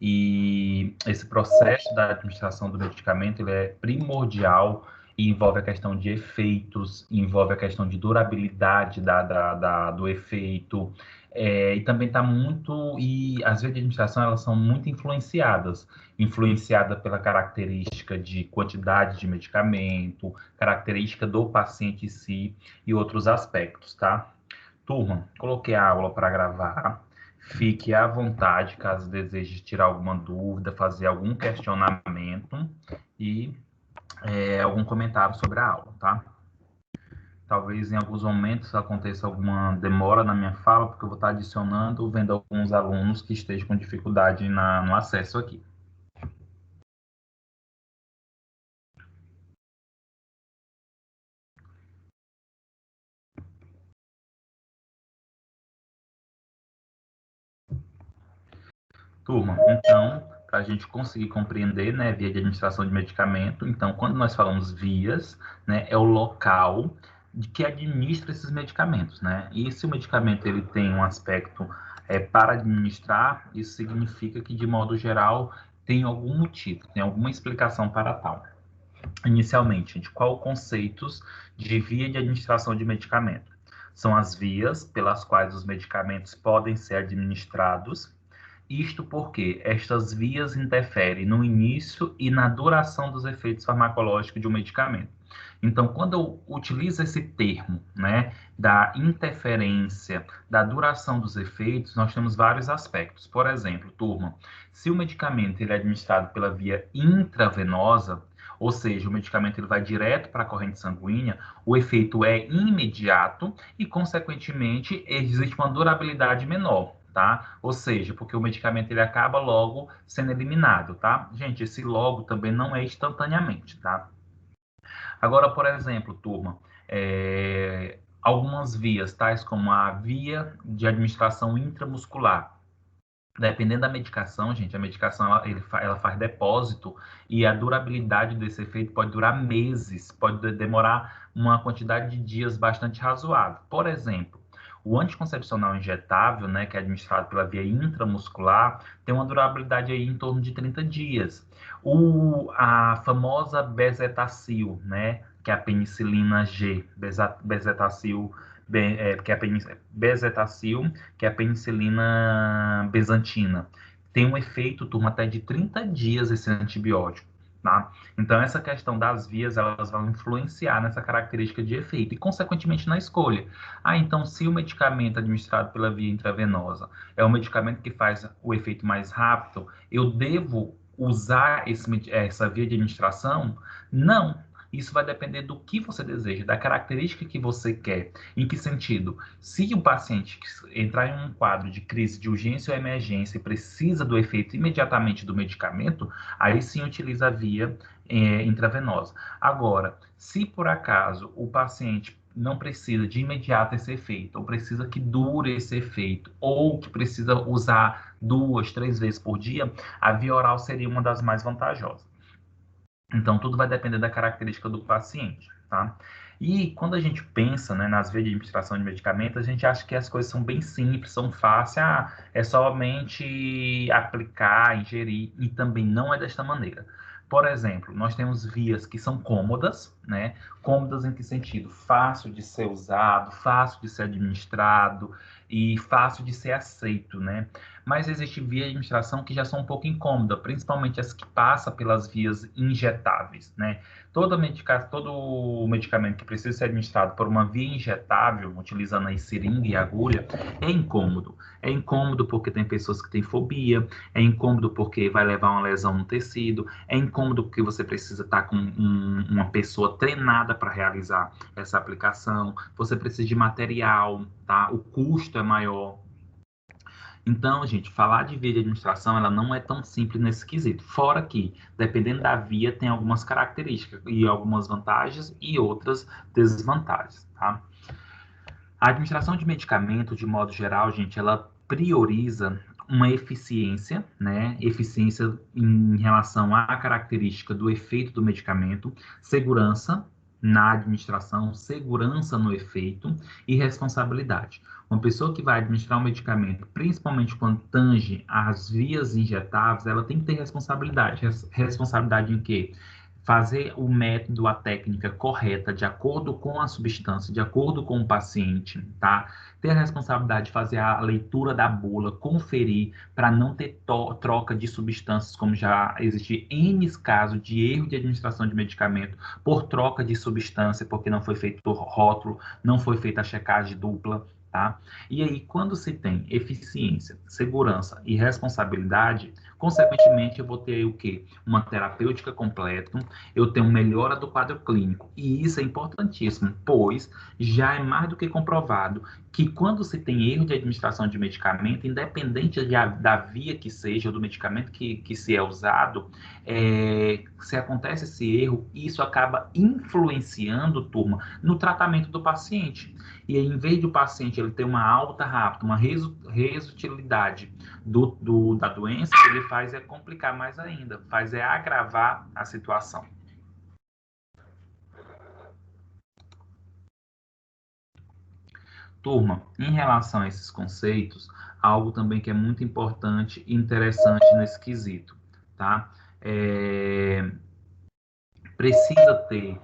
E esse processo da administração do medicamento ele é primordial e envolve a questão de efeitos, envolve a questão de durabilidade do efeito, e também está muito, e as vias de administração elas são muito influenciada pela característica de quantidade de medicamento, característica do paciente em si e outros aspectos, tá? Turma, coloquei a aula para gravar. Fique à vontade caso deseje tirar alguma dúvida, fazer algum questionamento e algum comentário sobre a aula, tá? Talvez em alguns momentos aconteça alguma demora na minha fala, porque eu vou estar adicionando, vendo alguns alunos que estejam com dificuldade no acesso aqui. Turma, então, para a gente conseguir compreender, né, via de administração de medicamento, então, quando nós falamos vias, né, é o local de que administra esses medicamentos, né? E se o medicamento ele tem um aspecto para administrar, isso significa que, de modo geral, tem algum motivo, tem alguma explicação para tal. Inicialmente, gente, qual conceitos de via de administração de medicamento? São as vias pelas quais os medicamentos podem ser administrados. Isto porque estas vias interferem no início e na duração dos efeitos farmacológicos de um medicamento. Então, quando eu utilizo esse termo, né, da interferência, da duração dos efeitos, nós temos vários aspectos. Por exemplo, turma, se o medicamento ele é administrado pela via intravenosa, ou seja, o medicamento ele vai direto para a corrente sanguínea, o efeito é imediato e, consequentemente, existe uma durabilidade menor. Tá? Ou seja, porque o medicamento ele acaba logo sendo eliminado, tá? Gente, esse logo também não é instantaneamente, tá? Agora, por exemplo, turma, algumas vias, tais como a via de administração intramuscular. Dependendo da medicação, gente, a medicação ela faz depósito e a durabilidade desse efeito pode durar meses, pode demorar uma quantidade de dias bastante razoável. Por exemplo, o anticoncepcional injetável, né, que é administrado pela via intramuscular, tem uma durabilidade aí em torno de 30 dias. A famosa bezetacil, né, que é a penicilina G, bezetacil, que é a bezetacil, que é a penicilina bezantina. Tem um efeito, turma, até de 30 dias esse antibiótico. Tá? Então, essa questão das vias, elas vão influenciar nessa característica de efeito e, consequentemente, na escolha. Então, se o medicamento administrado pela via intravenosa é um medicamento que faz o efeito mais rápido, eu devo usar essa via de administração? Não. Isso vai depender do que você deseja, da característica que você quer. Em que sentido? Se o paciente entrar em um quadro de crise de urgência ou emergência e precisa do efeito imediatamente do medicamento, aí sim utiliza a via intravenosa. Agora, se por acaso o paciente não precisa de imediato esse efeito, ou precisa que dure esse efeito, ou que precisa usar 2, 3 vezes por dia, a via oral seria uma das mais vantajosas. Então, tudo vai depender da característica do paciente, tá? E quando a gente pensa, né, nas vias de administração de medicamentos, a gente acha que as coisas são bem simples, são fáceis, é somente aplicar, ingerir, e também não é desta maneira. Por exemplo, nós temos vias que são cômodas, né? Cômodas em que sentido? Fácil de ser usado, fácil de ser administrado e fácil de ser aceito, né? Mas existe via de administração que já são um pouco incômodas, principalmente as que passam pelas vias injetáveis, né? Todo medicamento que precisa ser administrado por uma via injetável, utilizando aí seringa e agulha, é incômodo. É incômodo porque tem pessoas que têm fobia, é incômodo porque vai levar uma lesão no tecido, é incômodo porque você precisa estar com uma pessoa treinada para realizar essa aplicação, você precisa de material, tá? O custo é maior. Então, gente, falar de via de administração, ela não é tão simples nesse quesito. Fora que, dependendo da via, tem algumas características e algumas vantagens e outras desvantagens, tá? A administração de medicamento, de modo geral, gente, ela prioriza uma eficiência, né? Eficiência em relação à característica do efeito do medicamento, segurança, na administração, segurança no efeito e responsabilidade. Uma pessoa que vai administrar um medicamento, principalmente quando tange as vias injetáveis, ela tem que ter responsabilidade. Responsabilidade em quê? Fazer o método, a técnica correta, de acordo com a substância, de acordo com o paciente, tá? Ter a responsabilidade de fazer a leitura da bula, conferir, para não ter troca de substâncias, como já existe N casos de erro de administração de medicamento por troca de substância, porque não foi feito o rótulo, não foi feita a checagem dupla, tá? E aí, quando se tem eficiência, segurança e responsabilidade, consequentemente, eu vou ter o quê? Uma terapêutica completa, eu tenho melhora do quadro clínico. E isso é importantíssimo, pois já é mais do que comprovado que quando se tem erro de administração de medicamento, independente da via que seja, do medicamento que se é usado, se acontece esse erro, isso acaba influenciando, turma, no tratamento do paciente. E aí, em vez do paciente ele ter uma alta rápida, uma resultilidade da doença, o que ele faz é complicar mais ainda, faz é agravar a situação. Turma, em relação a esses conceitos, algo também que é muito importante e interessante nesse quesito, tá? Precisa ter,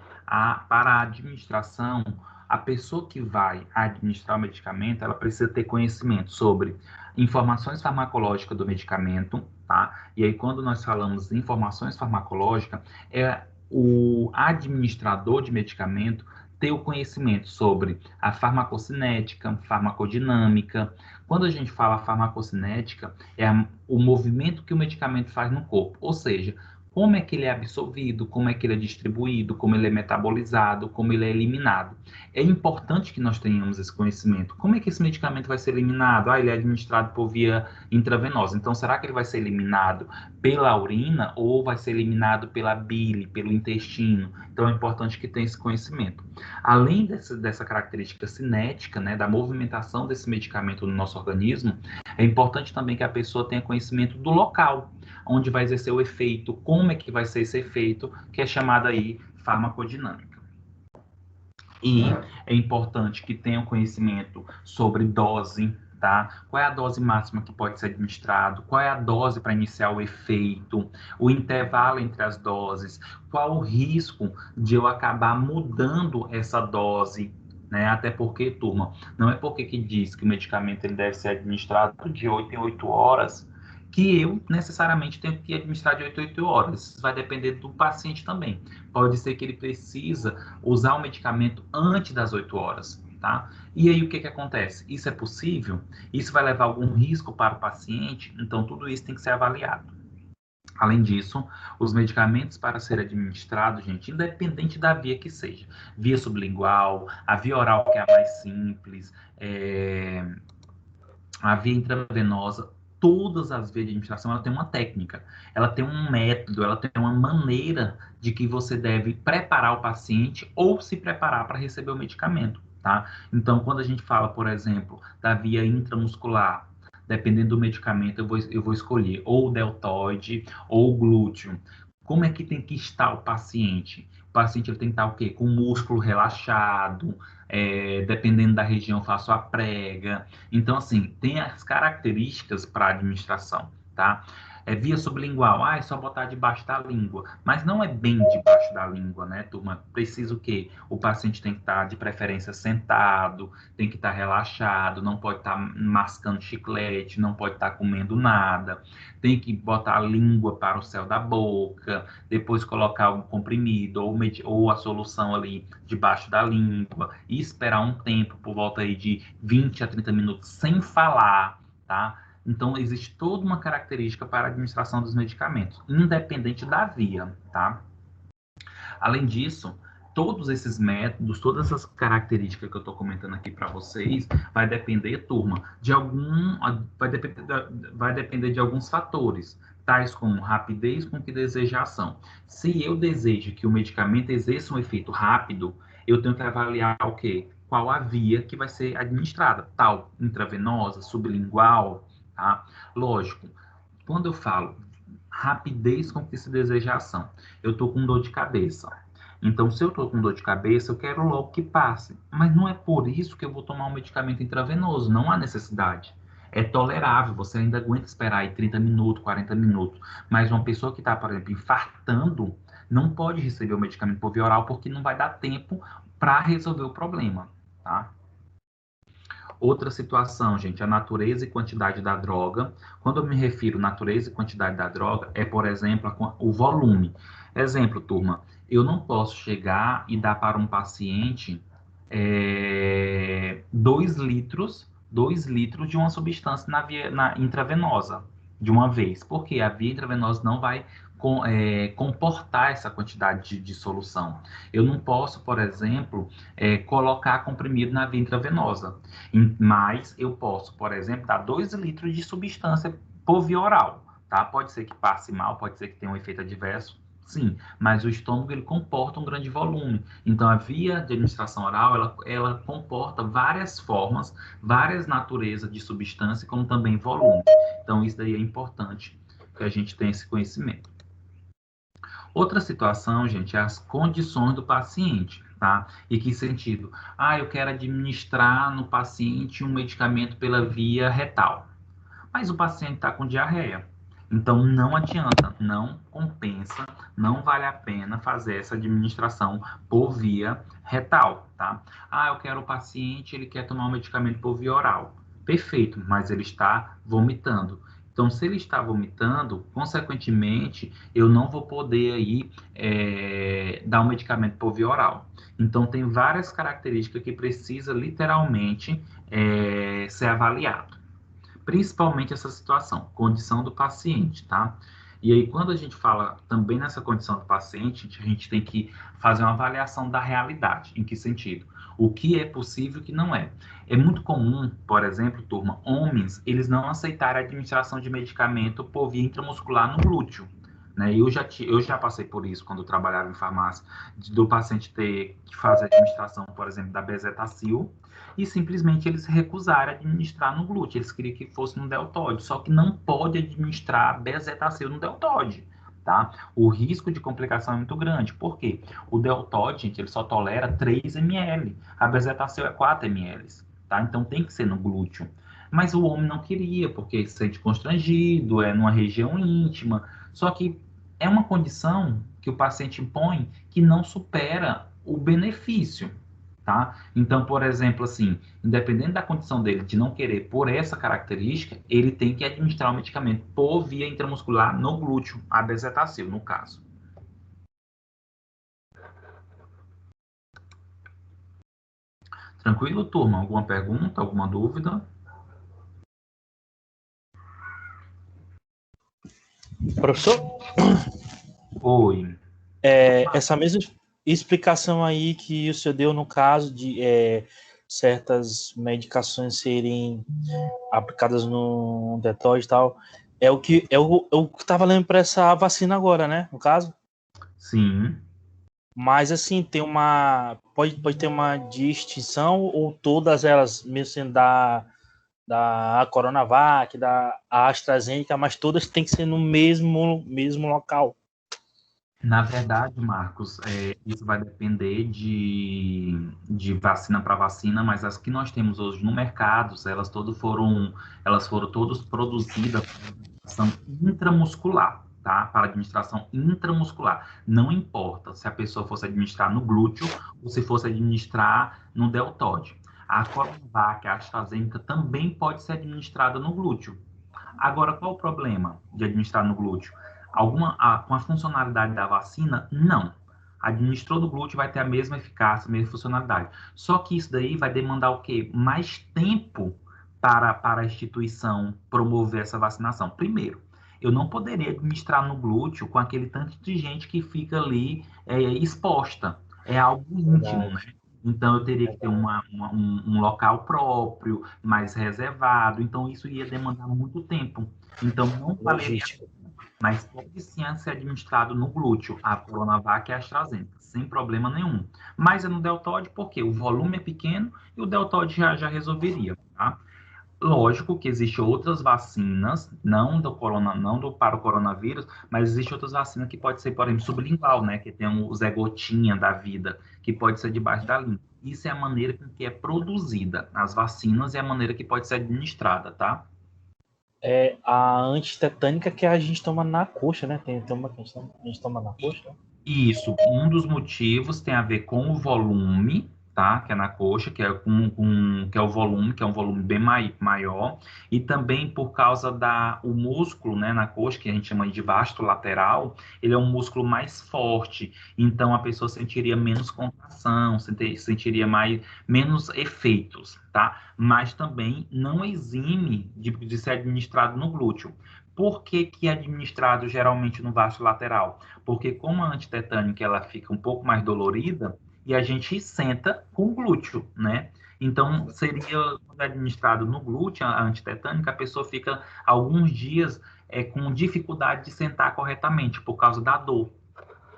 para a administração, a pessoa que vai administrar o medicamento, ela precisa ter conhecimento sobre informações farmacológicas do medicamento, tá? E aí, quando nós falamos de informações farmacológicas, é o administrador de medicamento ter o conhecimento sobre a farmacocinética, farmacodinâmica. Quando a gente fala farmacocinética, é o movimento que o medicamento faz no corpo, ou seja, como é que ele é absorvido, como é que ele é distribuído, como ele é metabolizado, como ele é eliminado. É importante que nós tenhamos esse conhecimento. Como é que esse medicamento vai ser eliminado? Ele é administrado por via intravenosa. Então, será que ele vai ser eliminado pela urina ou vai ser eliminado pela bile, pelo intestino? Então, é importante que tenha esse conhecimento. Além dessa característica cinética, né, da movimentação desse medicamento no nosso organismo, é importante também que a pessoa tenha conhecimento do local onde vai exercer o efeito, como é que vai ser esse efeito, que é chamado aí farmacodinâmica. E é importante que tenham conhecimento sobre dose, tá? Qual é a dose máxima que pode ser administrado? Qual é a dose para iniciar o efeito? O intervalo entre as doses? Qual o risco de eu acabar mudando essa dose? Né? Até porque, turma, não é porque que diz que o medicamento ele deve ser administrado de 8 em 8 horas que eu necessariamente tenho que administrar de 8 em 8 horas. Isso vai depender do paciente também. Pode ser que ele precisa usar o medicamento antes das 8 horas, tá? E aí o que acontece? Isso é possível? Isso vai levar algum risco para o paciente? Então tudo isso tem que ser avaliado. Além disso, os medicamentos para ser administrados, gente, independente da via que seja, via sublingual, a via oral que é a mais simples, a via intravenosa, todas as vias de administração, ela tem uma técnica, ela tem um método, ela tem uma maneira de que você deve preparar o paciente ou se preparar para receber o medicamento, tá? Então, quando a gente fala, por exemplo, da via intramuscular, dependendo do medicamento, eu vou escolher ou o deltoide ou o glúteo. Como é que tem que estar o paciente? O paciente ele tem que estar o quê? Com o músculo relaxado, dependendo da região, faço a prega. Então, assim, tem as características para a administração, tá? Via sublingual, é só botar debaixo da língua. Mas não é bem debaixo da língua, né, turma? Precisa o quê? O paciente tem que estar, de preferência, sentado, tem que estar relaxado, não pode estar mascando chiclete, não pode estar comendo nada, tem que botar a língua para o céu da boca, depois colocar um comprimido ou a solução ali debaixo da língua e esperar um tempo por volta aí de 20 a 30 minutos sem falar, tá? Então, existe toda uma característica para a administração dos medicamentos, independente da via, tá? Além disso, todos esses métodos, todas essas características que eu estou comentando aqui para vocês, vai depender, turma, vai depender de alguns fatores, tais como rapidez com que deseja a ação. Se eu desejo que o medicamento exerça um efeito rápido, eu tenho que avaliar o quê? Qual a via que vai ser administrada, tal, intravenosa, sublingual, tá? Lógico, quando eu falo rapidez com que se deseja a ação, eu estou com dor de cabeça. Então, se eu estou com dor de cabeça, eu quero logo que passe. Mas não é por isso que eu vou tomar um medicamento intravenoso, não há necessidade. É tolerável, você ainda aguenta esperar aí 30 minutos, 40 minutos. Mas uma pessoa que está, por exemplo, infartando, não pode receber o medicamento por via oral porque não vai dar tempo para resolver o problema, tá? Outra situação, gente, a natureza e quantidade da droga. Quando eu me refiro à natureza e quantidade da droga, é, por exemplo, o volume. Exemplo, turma, eu não posso chegar e dar para um paciente 2 litros de uma substância na intravenosa de uma vez, porque a via intravenosa não vai comportar essa quantidade de solução. Eu não posso, por exemplo, colocar comprimido na via intravenosa. Mas eu posso, por exemplo, dar 2 litros de substância por via oral, tá? Pode ser que passe mal, pode ser que tenha um efeito adverso, sim, mas o estômago ele comporta um grande volume. Então, a via de administração oral, ela comporta várias formas, várias naturezas de substância, como também volume. Então, isso daí é importante que a gente tenha esse conhecimento. Outra situação, gente, é as condições do paciente, tá? E que sentido? Ah, eu quero administrar no paciente um medicamento pela via retal, mas o paciente está com diarreia. Então, não adianta, não compensa, não vale a pena fazer essa administração por via retal, tá? Ah, eu quero o paciente, ele quer tomar um medicamento por via oral. Perfeito, mas ele está vomitando. Então, se ele está vomitando, consequentemente, eu não vou poder aí dar um medicamento por via oral. Então, tem várias características que precisa literalmente ser avaliado. Principalmente essa situação, condição do paciente, tá? E aí, quando a gente fala também nessa condição do paciente, a gente tem que fazer uma avaliação da realidade. Em que sentido? O que é possível e o que não é. É muito comum, por exemplo, turma, homens, eles não aceitarem a administração de medicamento por via intramuscular no glúteo. Né? Eu já passei por isso quando eu trabalhava em farmácia, do paciente ter que fazer a administração, por exemplo, da bezetacil, e simplesmente eles recusaram administrar no glúteo. Eles queriam que fosse no deltóide, só que não pode administrar bezetacil no deltóide, tá? O risco de complicação é muito grande. Por quê? O deltóide, gente, ele só tolera 3 ml. A bezetacil é 4 ml, tá? Então tem que ser no glúteo. Mas o homem não queria, porque se sente constrangido, é numa região íntima. Só que é uma condição que o paciente impõe que não supera o benefício, tá? Então, por exemplo, assim, independente da condição dele de não querer por essa característica, ele tem que administrar o medicamento por via intramuscular no glúteo, a bezetacil, no caso. Tranquilo, turma? Alguma pergunta, alguma dúvida? Professor, Oi. essa mesma explicação aí que o senhor deu no caso de certas medicações serem aplicadas no deltóide e tal, é o que estava lendo para essa vacina agora, né? No caso. Sim. Mas assim, pode ter uma distinção ou todas elas, mesmo sendo da Coronavac, da AstraZeneca, mas todas têm que ser no mesmo local. Na verdade, Marcos, isso vai depender de vacina para vacina, mas as que nós temos hoje no mercado, elas foram todas produzidas para administração intramuscular, tá? Para administração intramuscular. Não importa se a pessoa fosse administrar no glúteo ou se fosse administrar no deltóide. A Coronavac, a AstraZeneca também pode ser administrada no glúteo. Agora, qual o problema de administrar no glúteo? Com a funcionalidade da vacina? Não. Administrou no glúteo vai ter a mesma eficácia, a mesma funcionalidade. Só que isso daí vai demandar o quê? Mais tempo para a instituição promover essa vacinação. Primeiro, eu não poderia administrar no glúteo com aquele tanto de gente que fica ali exposta. É algo íntimo, né? Verdade. Então, eu teria que ter um local próprio, mais reservado. Então, isso ia demandar muito tempo. Então, não valeria, Logística. mas pode sim ser administrado no glúteo, a Coronavac e a AstraZeneca, sem problema nenhum. Mas é no deltóide porque o volume é pequeno e o deltóide já resolveria, tá? Lógico que existem outras vacinas, para o coronavírus, mas existem outras vacinas que pode ser, por exemplo, sublingual, né? Que tem o Zé Gotinha da vida, que pode ser debaixo da língua. Isso é a maneira com que é produzida as vacinas e a maneira que pode ser administrada, tá? É a antitetânica que a gente toma na coxa, né? Tem uma que a gente toma na coxa, né? Isso, um dos motivos tem a ver com o volume, tá? Que é na coxa, que é que é o volume, que é um volume bem maior, e também por causa o músculo, né, na coxa, que a gente chama de vasto lateral, ele é um músculo mais forte, então a pessoa sentiria menos contração, sentiria menos efeitos, tá? Mas também não exime de ser administrado no glúteo. Por que que é administrado geralmente no vasto lateral? Porque como a antitetânica ela fica um pouco mais dolorida e a gente senta com o glúteo, né? Então, seria administrado no glúteo, a antitetânica, a pessoa fica alguns dias com dificuldade de sentar corretamente por causa da dor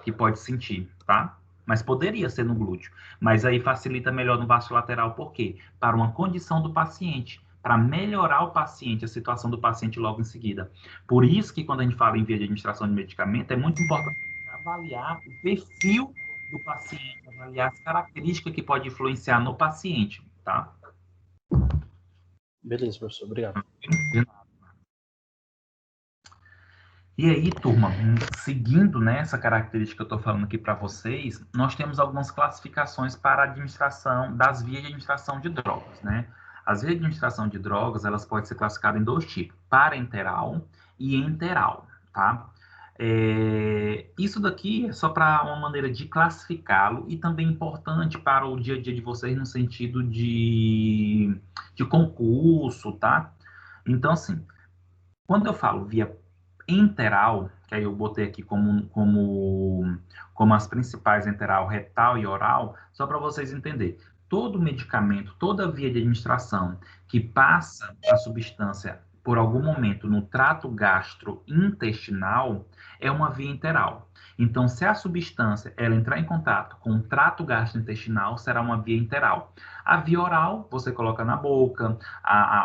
que pode sentir, tá? Mas poderia ser no glúteo. Mas aí facilita melhor no vasto lateral, por quê? Para uma condição do paciente, para melhorar o paciente, a situação do paciente logo em seguida. Por isso que quando a gente fala em via de administração de medicamento, é muito importante avaliar o perfil do paciente, avaliar as características que pode influenciar no paciente, tá? Beleza, professor, obrigado. E aí, turma, seguindo nessa característica que eu estou falando aqui para vocês, nós temos algumas classificações para a administração das vias de administração de drogas, né? As vias de administração de drogas, elas podem ser classificadas em dois tipos, parenteral e enteral, tá? Isso daqui é só para uma maneira de classificá-lo e também importante para o dia a dia de vocês no sentido de concurso, tá? Então, assim, quando eu falo via enteral, que aí eu botei aqui como as principais enteral, retal e oral, só para vocês entenderem. Todo medicamento, toda via de administração que passa a substância por algum momento no trato gastrointestinal é uma via enteral. Então, se a substância ela entrar em contato com o trato gastrointestinal, será uma via enteral. A via oral, você coloca na boca,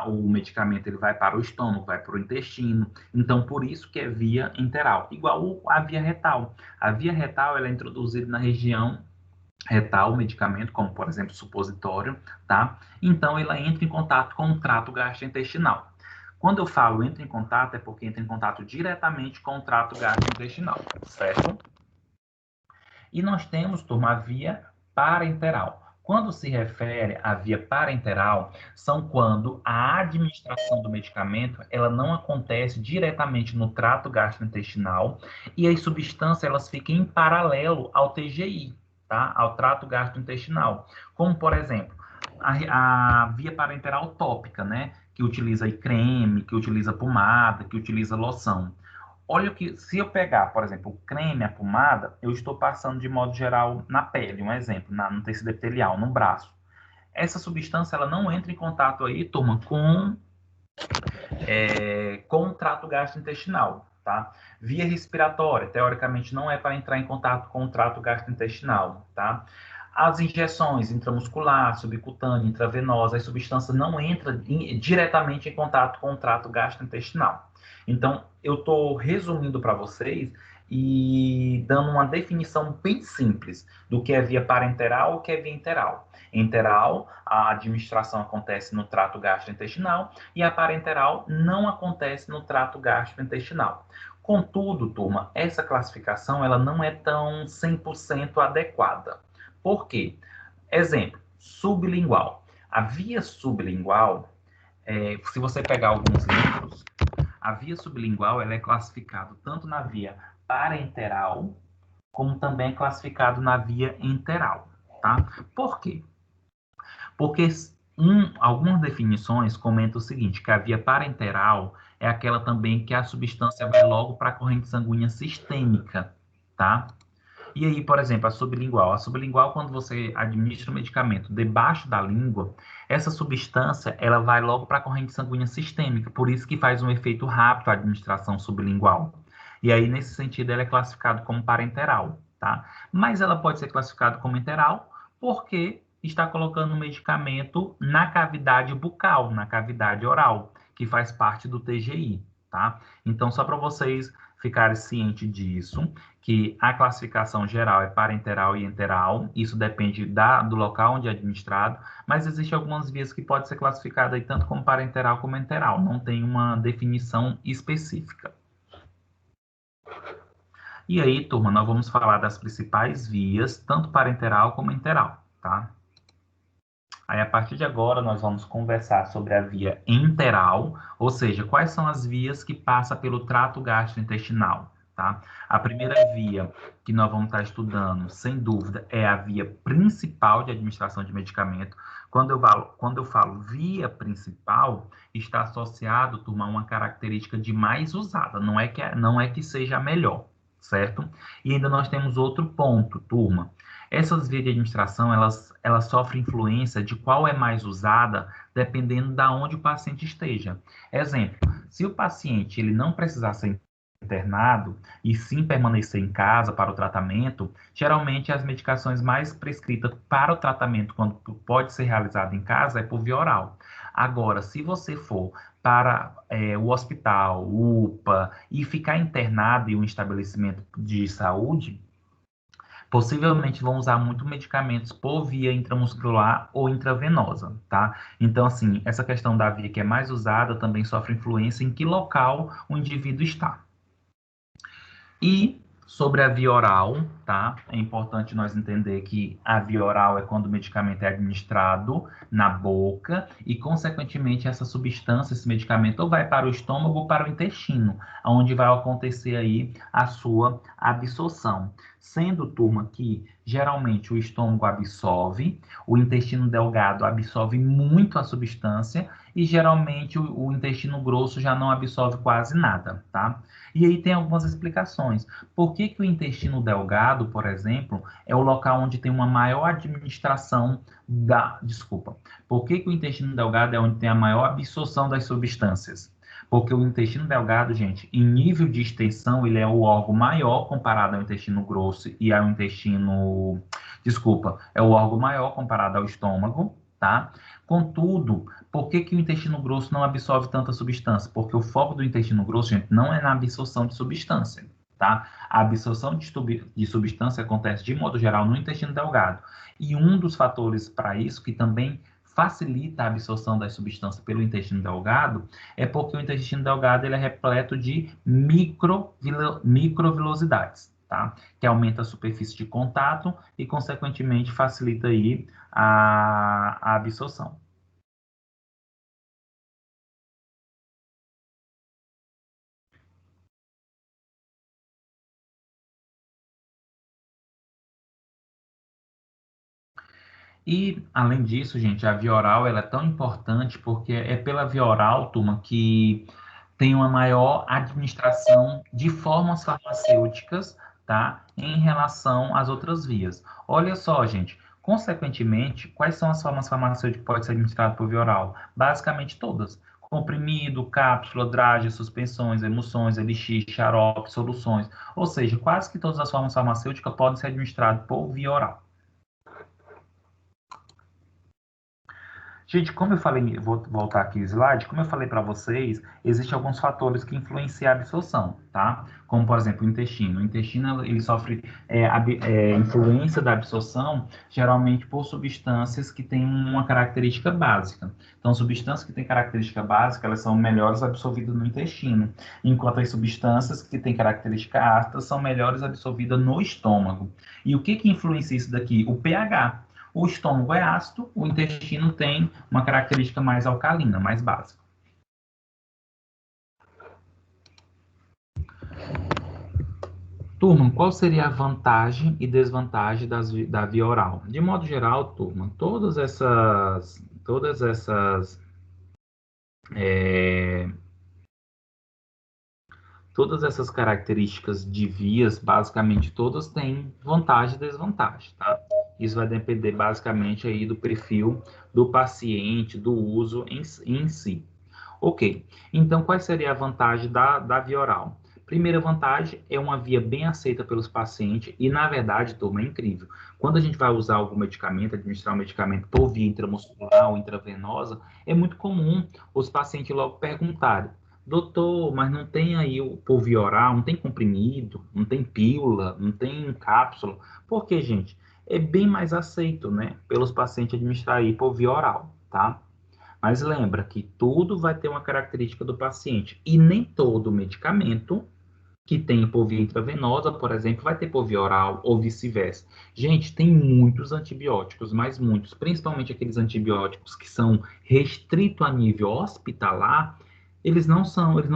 o medicamento ele vai para o estômago, vai para o intestino. Então, por isso que é via enteral. Igual a via retal. A via retal ela é introduzida na região retal, o medicamento, como por exemplo supositório, tá? Então, ela entra em contato com o trato gastrointestinal. Quando eu falo entra em contato, é porque entra em contato diretamente com o trato gastrointestinal, certo? E nós temos, turma, a via parenteral. Quando se refere à via parenteral, são quando a administração do medicamento ela não acontece diretamente no trato gastrointestinal e as substâncias elas ficam em paralelo ao TGI, tá? Ao trato gastrointestinal. Como, por exemplo, a via parenteral tópica, né? Que utiliza creme, que utiliza pomada, que utiliza loção. Olha que, se eu pegar, por exemplo, o creme, a pomada, eu estou passando de modo geral na pele, um exemplo, no tecido epitelial, no braço. Essa substância, ela não entra em contato aí, turma, com o trato gastrointestinal, tá? Via respiratória, teoricamente, não é para entrar em contato com o trato gastrointestinal, tá? As injeções intramuscular, subcutânea, intravenosa, as substâncias não entram diretamente em contato com o trato gastrointestinal. Então, eu estou resumindo para vocês e dando uma definição bem simples do que é via parenteral e o que é via enteral. Enteral, a administração acontece no trato gastrointestinal e a parenteral não acontece no trato gastrointestinal. Contudo, turma, essa classificação ela não é tão 100% adequada. Por quê? Exemplo, sublingual. A via sublingual, se você pegar alguns livros, a via sublingual ela é classificada tanto na via parenteral, como também é classificado na via enteral, tá? Por quê? Porque algumas definições comentam o seguinte, que a via parenteral é aquela também que a substância vai logo para a corrente sanguínea sistêmica, tá? E aí, por exemplo, a sublingual. A sublingual, quando você administra o medicamento debaixo da língua, essa substância, ela vai logo para a corrente sanguínea sistêmica, por isso que faz um efeito rápido a administração sublingual. E aí, nesse sentido, ela é classificada como parenteral, tá? Mas ela pode ser classificada como enteral, porque está colocando o medicamento na cavidade bucal, na cavidade oral, que faz parte do TGI, tá? Então, só para vocês ficarem cientes disso, que a classificação geral é parenteral e enteral, isso depende do local onde é administrado, mas existem algumas vias que podem ser classificadas aí, tanto como parenteral como enteral, não tem uma definição específica. E aí, turma, nós vamos falar das principais vias, tanto parenteral como enteral, tá? Aí, a partir de agora, nós vamos conversar sobre a via enteral, ou seja, quais são as vias que passam pelo trato gastrointestinal, tá? A primeira via que nós vamos estar estudando, sem dúvida, é a via principal de administração de medicamento. Quando eu falo via principal, está associado, turma, a uma característica de mais usada, não é que seja a melhor, certo? E ainda nós temos outro ponto, turma. Essas vias de administração, elas sofrem influência de qual é mais usada, dependendo de onde o paciente esteja. Exemplo, se o paciente ele não precisar ser internado e sim permanecer em casa para o tratamento, geralmente as medicações mais prescritas para o tratamento, quando pode ser realizado em casa, é por via oral. Agora, se você for para o hospital, UPA, e ficar internado em um estabelecimento de saúde, possivelmente vão usar muito medicamentos por via intramuscular ou intravenosa, tá? Então, assim, essa questão da via que é mais usada também sofre influência em que local o indivíduo está. E sobre a via oral, tá? É importante nós entender que a via oral é quando o medicamento é administrado na boca e, consequentemente, essa substância, esse medicamento, ou vai para o estômago ou para o intestino, onde vai acontecer aí a sua absorção. Sendo, turma, que geralmente o estômago absorve, o intestino delgado absorve muito a substância e geralmente o intestino grosso já não absorve quase nada, tá? E aí tem algumas explicações. Por que que o intestino delgado, por exemplo, é o local onde tem uma maior administração Desculpa. Por que que o intestino delgado é onde tem a maior absorção das substâncias? Porque o intestino delgado, gente, em nível de extensão, ele é o órgão maior comparado ao intestino grosso e ao intestino... Desculpa, é o órgão maior comparado ao estômago, tá? Contudo, por que que o intestino grosso não absorve tanta substância? Porque o foco do intestino grosso, gente, não é na absorção de substância, tá? A absorção de substância acontece, de modo geral, no intestino delgado. E um dos fatores para isso, que também facilita a absorção das substâncias pelo intestino delgado, é porque o intestino delgado ele é repleto de microvilosidades, tá? Que aumenta a superfície de contato e, consequentemente, facilita aí a absorção. E, além disso, gente, a via oral ela é tão importante porque é pela via oral, turma, que tem uma maior administração de formas farmacêuticas, tá? Em relação às outras vias. Olha só, gente, consequentemente, quais são as formas farmacêuticas que podem ser administradas por via oral? Basicamente todas. Comprimido, cápsula, dragem, suspensões, emulsões, elixir, xarope, soluções. Ou seja, quase que todas as formas farmacêuticas podem ser administradas por via oral. Gente, como eu falei, vou voltar aqui o slide, como eu falei para vocês, existem alguns fatores que influenciam a absorção, tá? Como, por exemplo, o intestino. O intestino, ele sofre influência da absorção, geralmente por substâncias que têm uma característica básica. Então, substâncias que têm característica básica, elas são melhores absorvidas no intestino, enquanto as substâncias que têm característica ácida são melhores absorvidas no estômago. E o que que influencia isso daqui? O pH. O estômago é ácido, o intestino tem uma característica mais alcalina, mais básica. Turma, qual seria a vantagem e desvantagem da via oral? De modo geral, turma, todas essas características de vias, basicamente todas têm vantagem e desvantagem, tá? Isso vai depender basicamente aí do perfil do paciente, do uso em si. Ok, então qual seria a vantagem da via oral? Primeira vantagem, é uma via bem aceita pelos pacientes e, na verdade, turma, é incrível. Quando a gente vai usar algum medicamento, administrar um medicamento por via intramuscular ou intravenosa, é muito comum os pacientes logo perguntarem: doutor, mas não tem aí o por via oral, não tem comprimido, não tem pílula, não tem cápsula? Por quê, gente? É bem mais aceito, né, pelos pacientes administrar aí por via oral, tá? Mas lembra que tudo vai ter uma característica do paciente e nem todo medicamento que tem por via intravenosa, por exemplo, vai ter por via oral ou vice-versa. Gente, tem muitos antibióticos, mas muitos, principalmente aqueles antibióticos que são restritos a nível hospitalar, eles não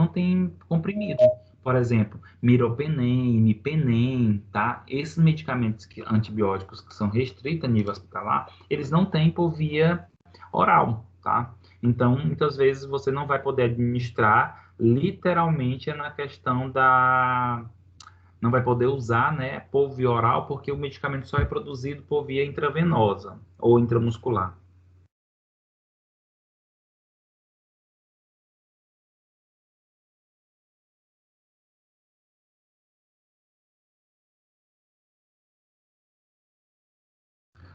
têm comprimido. Por exemplo, miropenem, imipenem, tá? Esses medicamentos antibióticos que são restritos a nível hospitalar, eles não têm por via oral, tá? Então, muitas vezes você não vai poder administrar literalmente é na questão da não vai poder usar, né, por via oral, porque o medicamento só é produzido por via intravenosa ou intramuscular.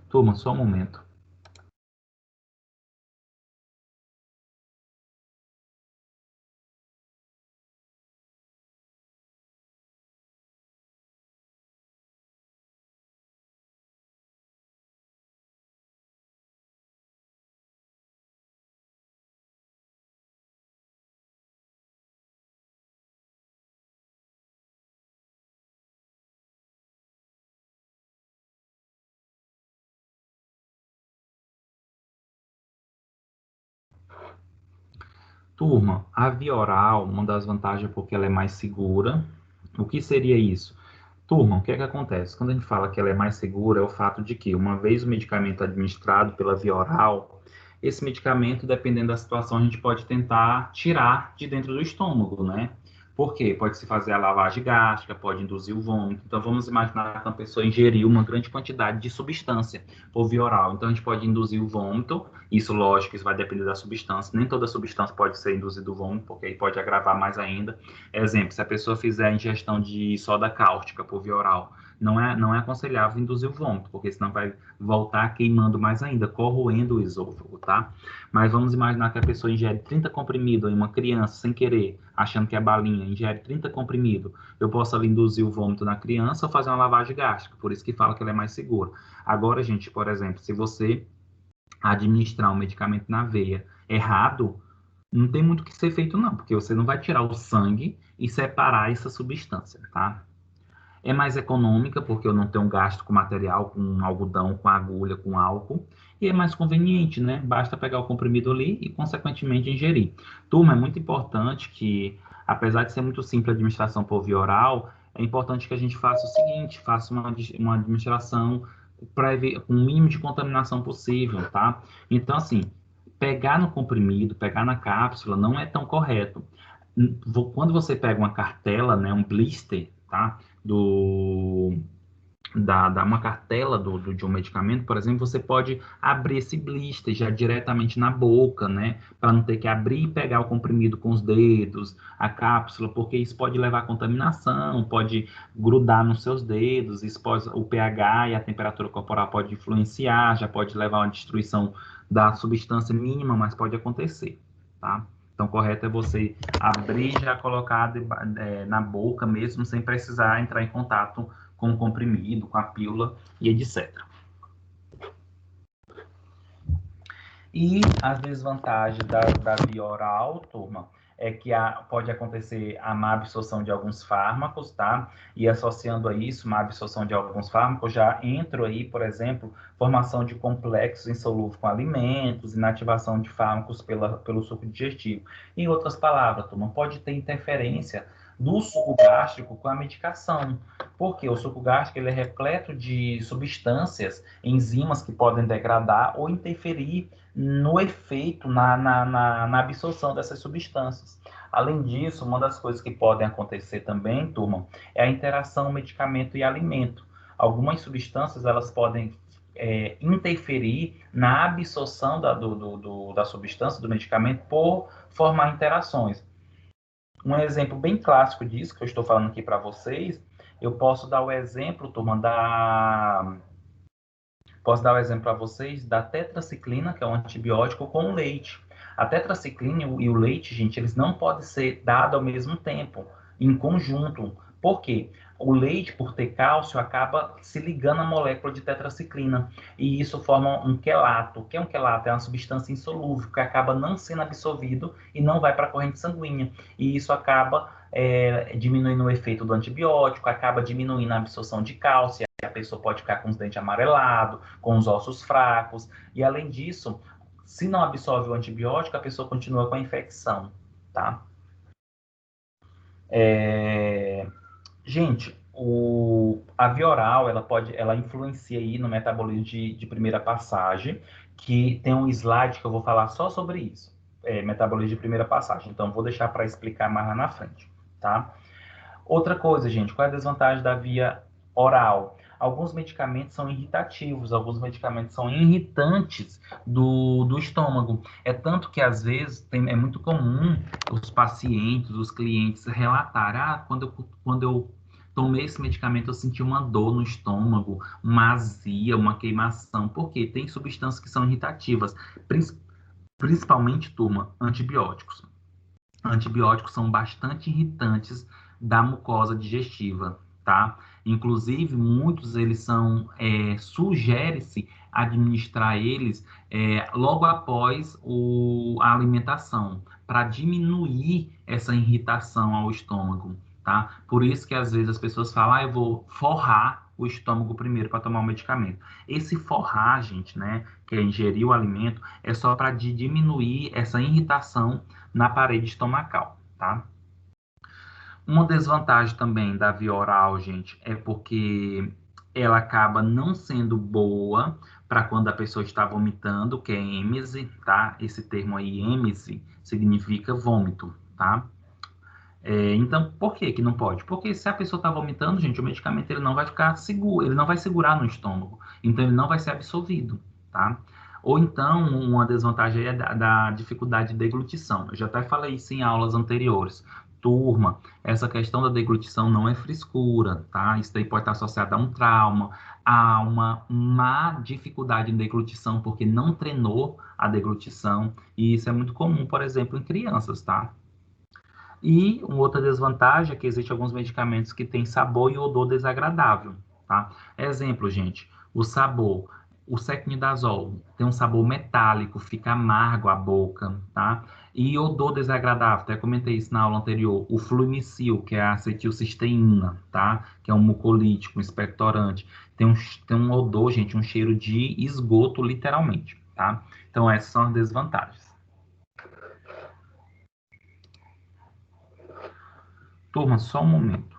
Turma, só um momento. Turma, a via oral, uma das vantagens é porque ela é mais segura. O que seria isso? Turma, o que é que acontece? Quando a gente fala que ela é mais segura, é o fato de que, uma vez o medicamento administrado pela via oral, esse medicamento, dependendo da situação, a gente pode tentar tirar de dentro do estômago, né? Por quê? Pode-se fazer a lavagem gástrica, pode induzir o vômito. Então, vamos imaginar que uma pessoa ingeriu uma grande quantidade de substância por via oral. Então, a gente pode induzir o vômito. Isso, lógico, isso vai depender da substância. Nem toda substância pode ser induzida o vômito, porque aí pode agravar mais ainda. Exemplo, se a pessoa fizer a ingestão de soda cáustica por via oral, não é aconselhável induzir o vômito, porque senão vai voltar queimando mais ainda, corroendo o esôfago, tá? Mas vamos imaginar que a pessoa ingere 30 comprimidos em uma criança, sem querer, achando que é balinha, ingere 30 comprimidos. Eu posso ali induzir o vômito na criança ou fazer uma lavagem gástrica, por isso que fala que ela é mais segura. Agora, gente, por exemplo, se você administrar um medicamento na veia errado, não tem muito o que ser feito, não, porque você não vai tirar o sangue e separar essa substância, tá? É mais econômica, porque eu não tenho gasto com material, com algodão, com agulha, com álcool. E é mais conveniente, né? Basta pegar o comprimido ali e, consequentemente, ingerir. Turma, é muito importante que, apesar de ser muito simples a administração por via oral, é importante que a gente faça o seguinte, faça uma administração com o mínimo de contaminação possível, tá? Então, assim, pegar no comprimido, pegar na cápsula, não é tão correto. Quando você pega uma cartela, né, um blister, tá? do, uma cartela de um medicamento, por exemplo, você pode abrir esse blister já diretamente na boca, né? Para não ter que abrir e pegar o comprimido com os dedos, a cápsula, porque isso pode levar a contaminação, pode grudar nos seus dedos, isso pode, o pH e a temperatura corporal pode influenciar, já pode levar a uma destruição da substância mínima, mas pode acontecer, tá? Então, o correto é você abrir e já colocar na boca mesmo, sem precisar entrar em contato com o comprimido, com a pílula e etc. E as desvantagens da via oral, turma, é que pode acontecer a má absorção de alguns fármacos, tá? E associando a isso, má absorção de alguns fármacos, já entro aí, por exemplo, formação de complexos insolúveis com alimentos, inativação de fármacos pelo suco digestivo. Em outras palavras, turma, pode ter interferência do suco gástrico com a medicação. Porque o suco gástrico ele é repleto de substâncias, enzimas que podem degradar ou interferir no efeito, na absorção dessas substâncias. Além disso, uma das coisas que podem acontecer também, turma, é a interação medicamento e alimento. Algumas substâncias elas podem interferir na absorção da substância, do medicamento, por formar interações. Um exemplo bem clássico disso, que eu estou falando aqui para vocês, eu posso dar o exemplo, turma, Posso dar o exemplo para vocês da tetraciclina, que é um antibiótico, com o leite. A tetraciclina e o leite, gente, eles não podem ser dados ao mesmo tempo, em conjunto. Por quê? O leite, por ter cálcio, acaba se ligando à molécula de tetraciclina. E isso forma um quelato. O que é um quelato? É uma substância insolúvel que acaba não sendo absorvido e não vai para a corrente sanguínea. E isso acaba diminuindo o efeito do antibiótico, acaba diminuindo a absorção de cálcio. A pessoa pode ficar com os dentes amarelados, com os ossos fracos. E, além disso, se não absorve o antibiótico, a pessoa continua com a infecção, tá? Gente, a via oral, ela influencia aí no metabolismo de primeira passagem, que tem um slide que eu vou falar só sobre isso, metabolismo de primeira passagem. Então, vou deixar para explicar mais lá na frente, tá? Outra coisa, gente, qual é a desvantagem da via oral? Alguns medicamentos são irritativos, alguns medicamentos são irritantes do estômago. É tanto que, às vezes, é muito comum os pacientes, os clientes relatarem: quando eu tomei esse medicamento, eu senti uma dor no estômago, uma azia, uma queimação. Por quê? Tem substâncias que são irritativas, principalmente, turma, antibióticos. Antibióticos são bastante irritantes da mucosa digestiva, tá? Inclusive, muitos eles sugere-se administrar eles logo após a alimentação, para diminuir essa irritação ao estômago, tá? Por isso que às vezes as pessoas falam: eu vou forrar o estômago primeiro para tomar o medicamento. Esse forrar, gente, né, que é ingerir o alimento, é só para diminuir essa irritação na parede estomacal, tá? Uma desvantagem também da via oral, gente, é porque ela acaba não sendo boa para quando a pessoa está vomitando, que é êmese, tá? Esse termo aí, êmese, significa vômito, tá? Então, por que que não pode? Porque se a pessoa está vomitando, gente, o medicamento ele não vai ficar seguro, ele não vai segurar no estômago, então ele não vai ser absorvido, tá? Ou então, uma desvantagem é da dificuldade de deglutição. Eu já até falei isso em aulas anteriores. Turma, essa questão da deglutição não é frescura, tá? Isso daí pode estar associado a um trauma, a uma má dificuldade em deglutição, porque não treinou a deglutição, e isso é muito comum, por exemplo, em crianças, tá? E uma outra desvantagem é que existem alguns medicamentos que têm sabor e odor desagradável, tá? Exemplo, gente, o sabor. O secnidazol tem um sabor metálico, fica amargo a boca, tá? E odor desagradável, até comentei isso na aula anterior. O fluimicil, que é a acetilcisteína, tá? Que é um mucolítico, um expectorante. Tem um odor, gente, um cheiro de esgoto, literalmente, tá? Então, essas são as desvantagens. Turma, só um momento.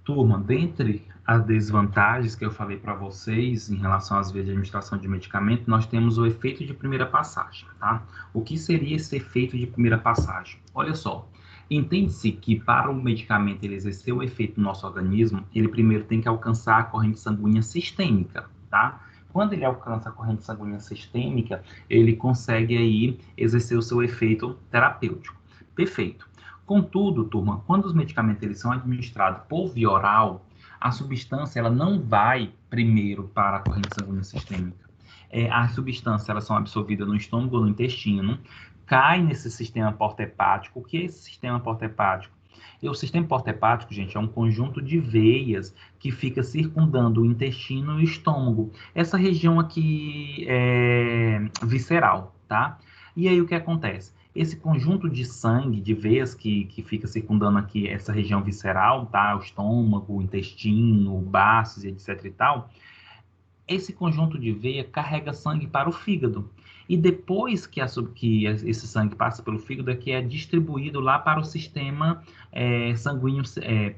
Turma, dentre as desvantagens que eu falei para vocês em relação às vias de administração de medicamento, nós temos o efeito de primeira passagem, tá? O que seria esse efeito de primeira passagem? Olha só, entende-se que para o medicamento ele exercer o efeito no nosso organismo, ele primeiro tem que alcançar a corrente sanguínea sistêmica, tá? Quando ele alcança a corrente sanguínea sistêmica, ele consegue aí exercer o seu efeito terapêutico. Perfeito. Contudo, turma, quando os medicamentos eles são administrados por via oral, a substância ela não vai primeiro para a corrente sanguínea sistêmica. As substâncias elas são absorvidas no estômago ou no intestino, cai nesse sistema porta-hepático. O que é esse sistema porta-hepático? E o sistema porta-hepático, gente, é um conjunto de veias que fica circundando o intestino e o estômago. Essa região aqui é visceral, tá? E aí o que acontece? Esse conjunto de sangue, de veias que fica circundando aqui essa região visceral, tá? O estômago, o intestino, o baços, etc e tal. Esse conjunto de veia carrega sangue para o fígado. E depois que esse sangue passa pelo fígado, é que é distribuído lá para o sistema sanguíneo,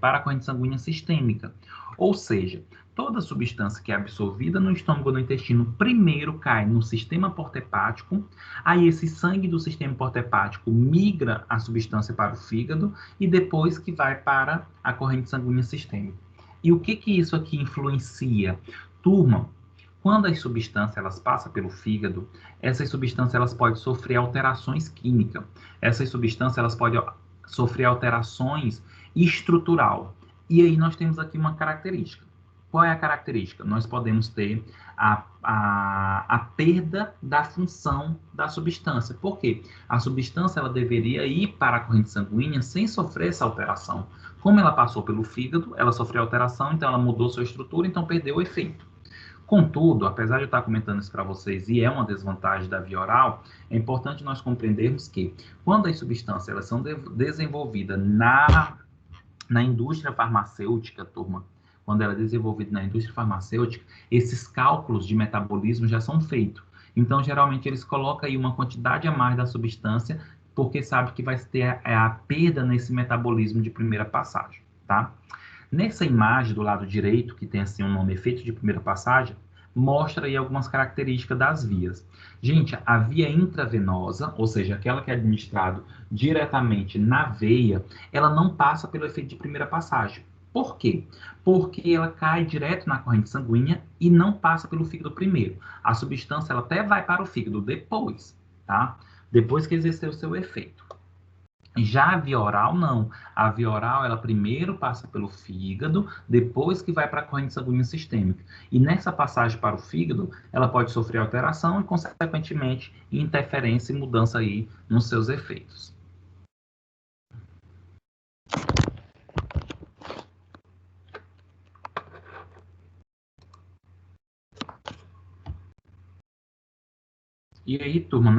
para a corrente sanguínea sistêmica. Ou seja, toda substância que é absorvida no estômago ou no intestino primeiro cai no sistema porta-hepático, aí esse sangue do sistema porta-hepático migra a substância para o fígado e depois que vai para a corrente sanguínea sistêmica. E o que isso aqui influencia? Turma, quando as substâncias elas passam pelo fígado, essas substâncias elas podem sofrer alterações químicas. Essas substâncias elas podem sofrer alterações estrutural. E aí nós temos aqui uma característica. Qual é a característica? Nós podemos ter a perda da função da substância. Por quê? A substância ela deveria ir para a corrente sanguínea sem sofrer essa alteração. Como ela passou pelo fígado, ela sofreu alteração, então ela mudou sua estrutura, então perdeu o efeito. Contudo, apesar de eu estar comentando isso para vocês, e é uma desvantagem da via oral, é importante nós compreendermos que, quando as substâncias elas são desenvolvidas na indústria farmacêutica, turma, quando ela é desenvolvida na indústria farmacêutica, esses cálculos de metabolismo já são feitos. Então, geralmente, eles colocam aí uma quantidade a mais da substância, porque sabe que vai ter a perda nesse metabolismo de primeira passagem, tá? Nessa imagem do lado direito, que tem assim um nome efeito de primeira passagem, mostra aí algumas características das vias. Gente, a via intravenosa, ou seja, aquela que é administrada diretamente na veia, ela não passa pelo efeito de primeira passagem. Por quê? Porque ela cai direto na corrente sanguínea e não passa pelo fígado primeiro. A substância ela até vai para o fígado depois, tá? Depois que exerceu o seu efeito. Já a via oral, não. A via oral, ela primeiro passa pelo fígado, depois que vai para a corrente sanguínea sistêmica. E nessa passagem para o fígado, ela pode sofrer alteração e, consequentemente, interferência e mudança aí nos seus efeitos. E aí, turma,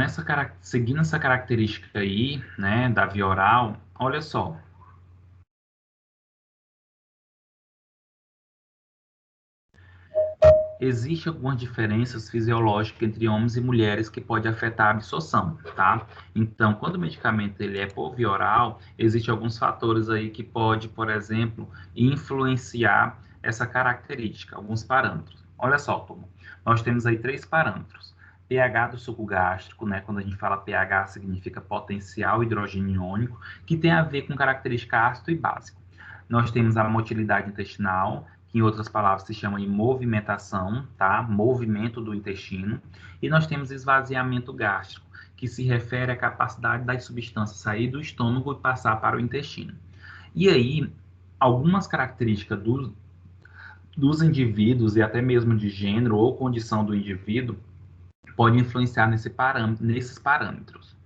seguindo essa característica aí, né, da via oral, olha só. Existem algumas diferenças fisiológicas entre homens e mulheres que pode afetar a absorção, tá? Então, quando o medicamento ele é por via oral, existem alguns fatores aí que pode, por exemplo, influenciar essa característica, alguns parâmetros. Olha só, turma, nós temos aí 3 parâmetros. pH do suco gástrico, né? Quando a gente fala pH, significa potencial hidrogênio iônico, que tem a ver com característica ácido e básico. Nós temos a motilidade intestinal, que em outras palavras se chama de movimentação, tá? Movimento do intestino. E nós temos esvaziamento gástrico, que se refere à capacidade das substâncias sair do estômago e passar para o intestino. E aí, algumas características dos indivíduos e até mesmo de gênero ou condição do indivíduo podem influenciar nesses parâmetros.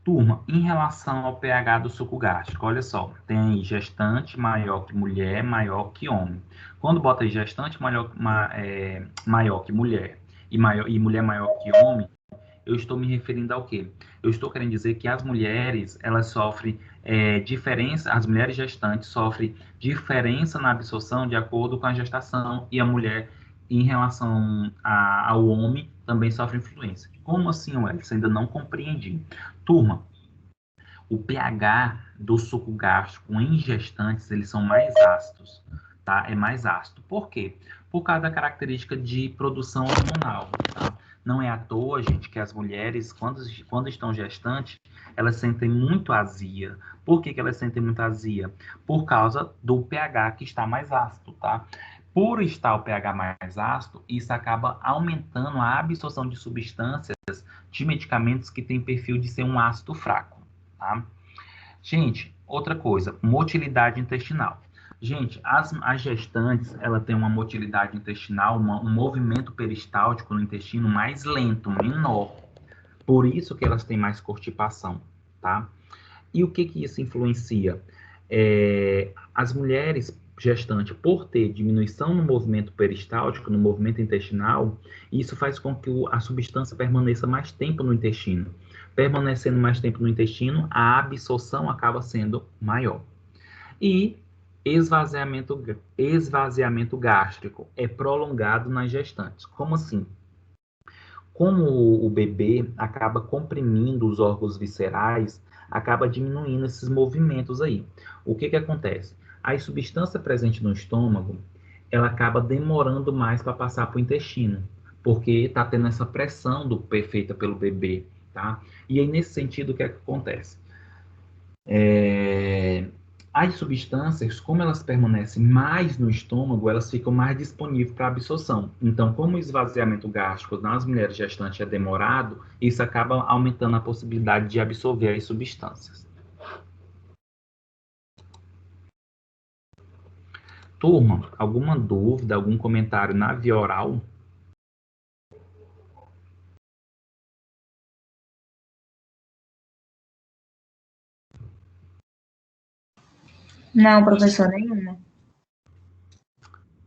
Turma, em relação ao pH do suco gástrico, olha só, tem gestante maior que mulher, maior que homem. Quando bota gestante maior que mulher e mulher maior que homem, eu estou me referindo ao quê? Eu estou querendo dizer que as mulheres, elas sofrem diferença, as mulheres gestantes sofrem diferença na absorção de acordo com a gestação e a mulher, em relação ao homem, também sofre influência. Como assim, Wellington? Ainda não compreendi. Turma, o pH do suco gástrico em gestantes, eles são mais ácidos, tá? É mais ácido. Por quê? Por causa da característica de produção hormonal, tá? Não é à toa, gente, que as mulheres, quando estão gestantes, elas sentem muito azia. Por que elas sentem muito azia? Por causa do pH que está mais ácido, tá? Por estar o pH mais ácido, isso acaba aumentando a absorção de substâncias de medicamentos que têm perfil de ser um ácido fraco, tá? Gente, outra coisa, motilidade intestinal. Gente, as gestantes, ela tem uma motilidade intestinal, um movimento peristáltico no intestino mais lento, menor. Por isso que elas têm mais constipação, tá? E o que isso influencia? As mulheres gestantes, por ter diminuição no movimento peristáltico, no movimento intestinal, isso faz com que a substância permaneça mais tempo no intestino. Permanecendo mais tempo no intestino, a absorção acaba sendo maior. E esvaziamento gástrico é prolongado nas gestantes. Como assim? Como o bebê acaba comprimindo os órgãos viscerais, acaba diminuindo esses movimentos aí. O que que acontece? A substância presente no estômago, ela acaba demorando mais para passar para o intestino, porque está tendo essa pressão feita pelo bebê, tá? E aí, nesse sentido, o que é que acontece? As substâncias, como elas permanecem mais no estômago, elas ficam mais disponíveis para absorção. Então, como o esvaziamento gástrico nas mulheres gestantes é demorado, isso acaba aumentando a possibilidade de absorver as substâncias. Turma, alguma dúvida, algum comentário na via oral? Não, professor, nenhuma.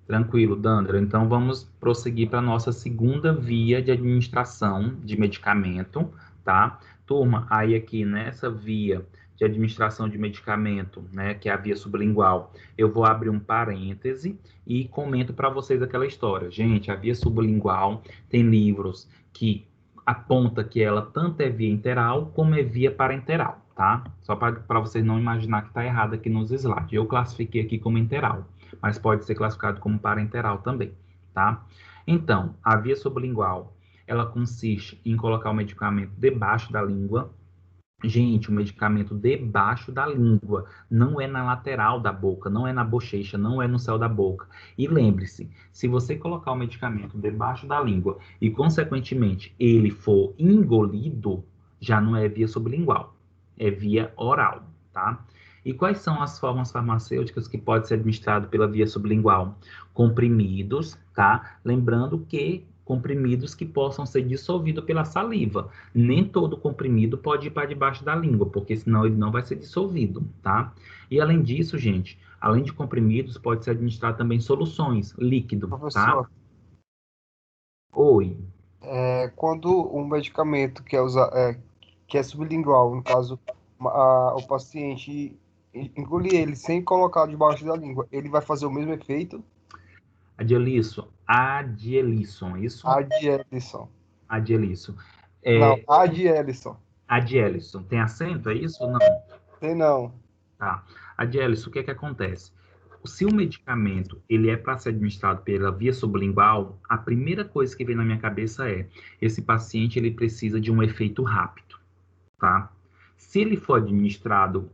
Tranquilo, Dandra. Então, vamos prosseguir para a nossa segunda via de administração de medicamento, tá? Turma, aí aqui nessa via de administração de medicamento, né, que é a via sublingual, eu vou abrir um parêntese e comento para vocês aquela história. Gente, a via sublingual tem livros que aponta que ela tanto é via interal como é via parenteral, tá? Só para vocês não imaginar que está errado aqui nos slides. Eu classifiquei aqui como interal, mas pode ser classificado como parenteral também, tá? Então, a via sublingual, ela consiste em colocar o medicamento debaixo da língua. Gente, o medicamento debaixo da língua, não é na lateral da boca, não é na bochecha, não é no céu da boca. E lembre-se, se você colocar o medicamento debaixo da língua e, consequentemente, ele for engolido, já não é via sublingual, é via oral, tá? E quais são as formas farmacêuticas que pode ser administrado pela via sublingual? Comprimidos, tá? Lembrando que comprimidos que possam ser dissolvidos pela saliva. Nem todo comprimido pode ir para debaixo da língua, porque senão ele não vai ser dissolvido, tá? E além disso, gente, além de comprimidos, pode ser administrado também soluções, líquido, Professor, tá? Oi. quando um medicamento que é sublingual, no caso, o paciente engolir ele sem colocar debaixo da língua, ele vai fazer o mesmo efeito? Adielisson, isso? Adielison. Adielisson. Não, Adielison. Adielisson, tem acento, é isso ou não? Tem não. Tá. Adielisson, o que é que acontece? Se o medicamento ele é para ser administrado pela via sublingual, a primeira coisa que vem na minha cabeça é: esse paciente ele precisa de um efeito rápido, tá? Se ele for administrado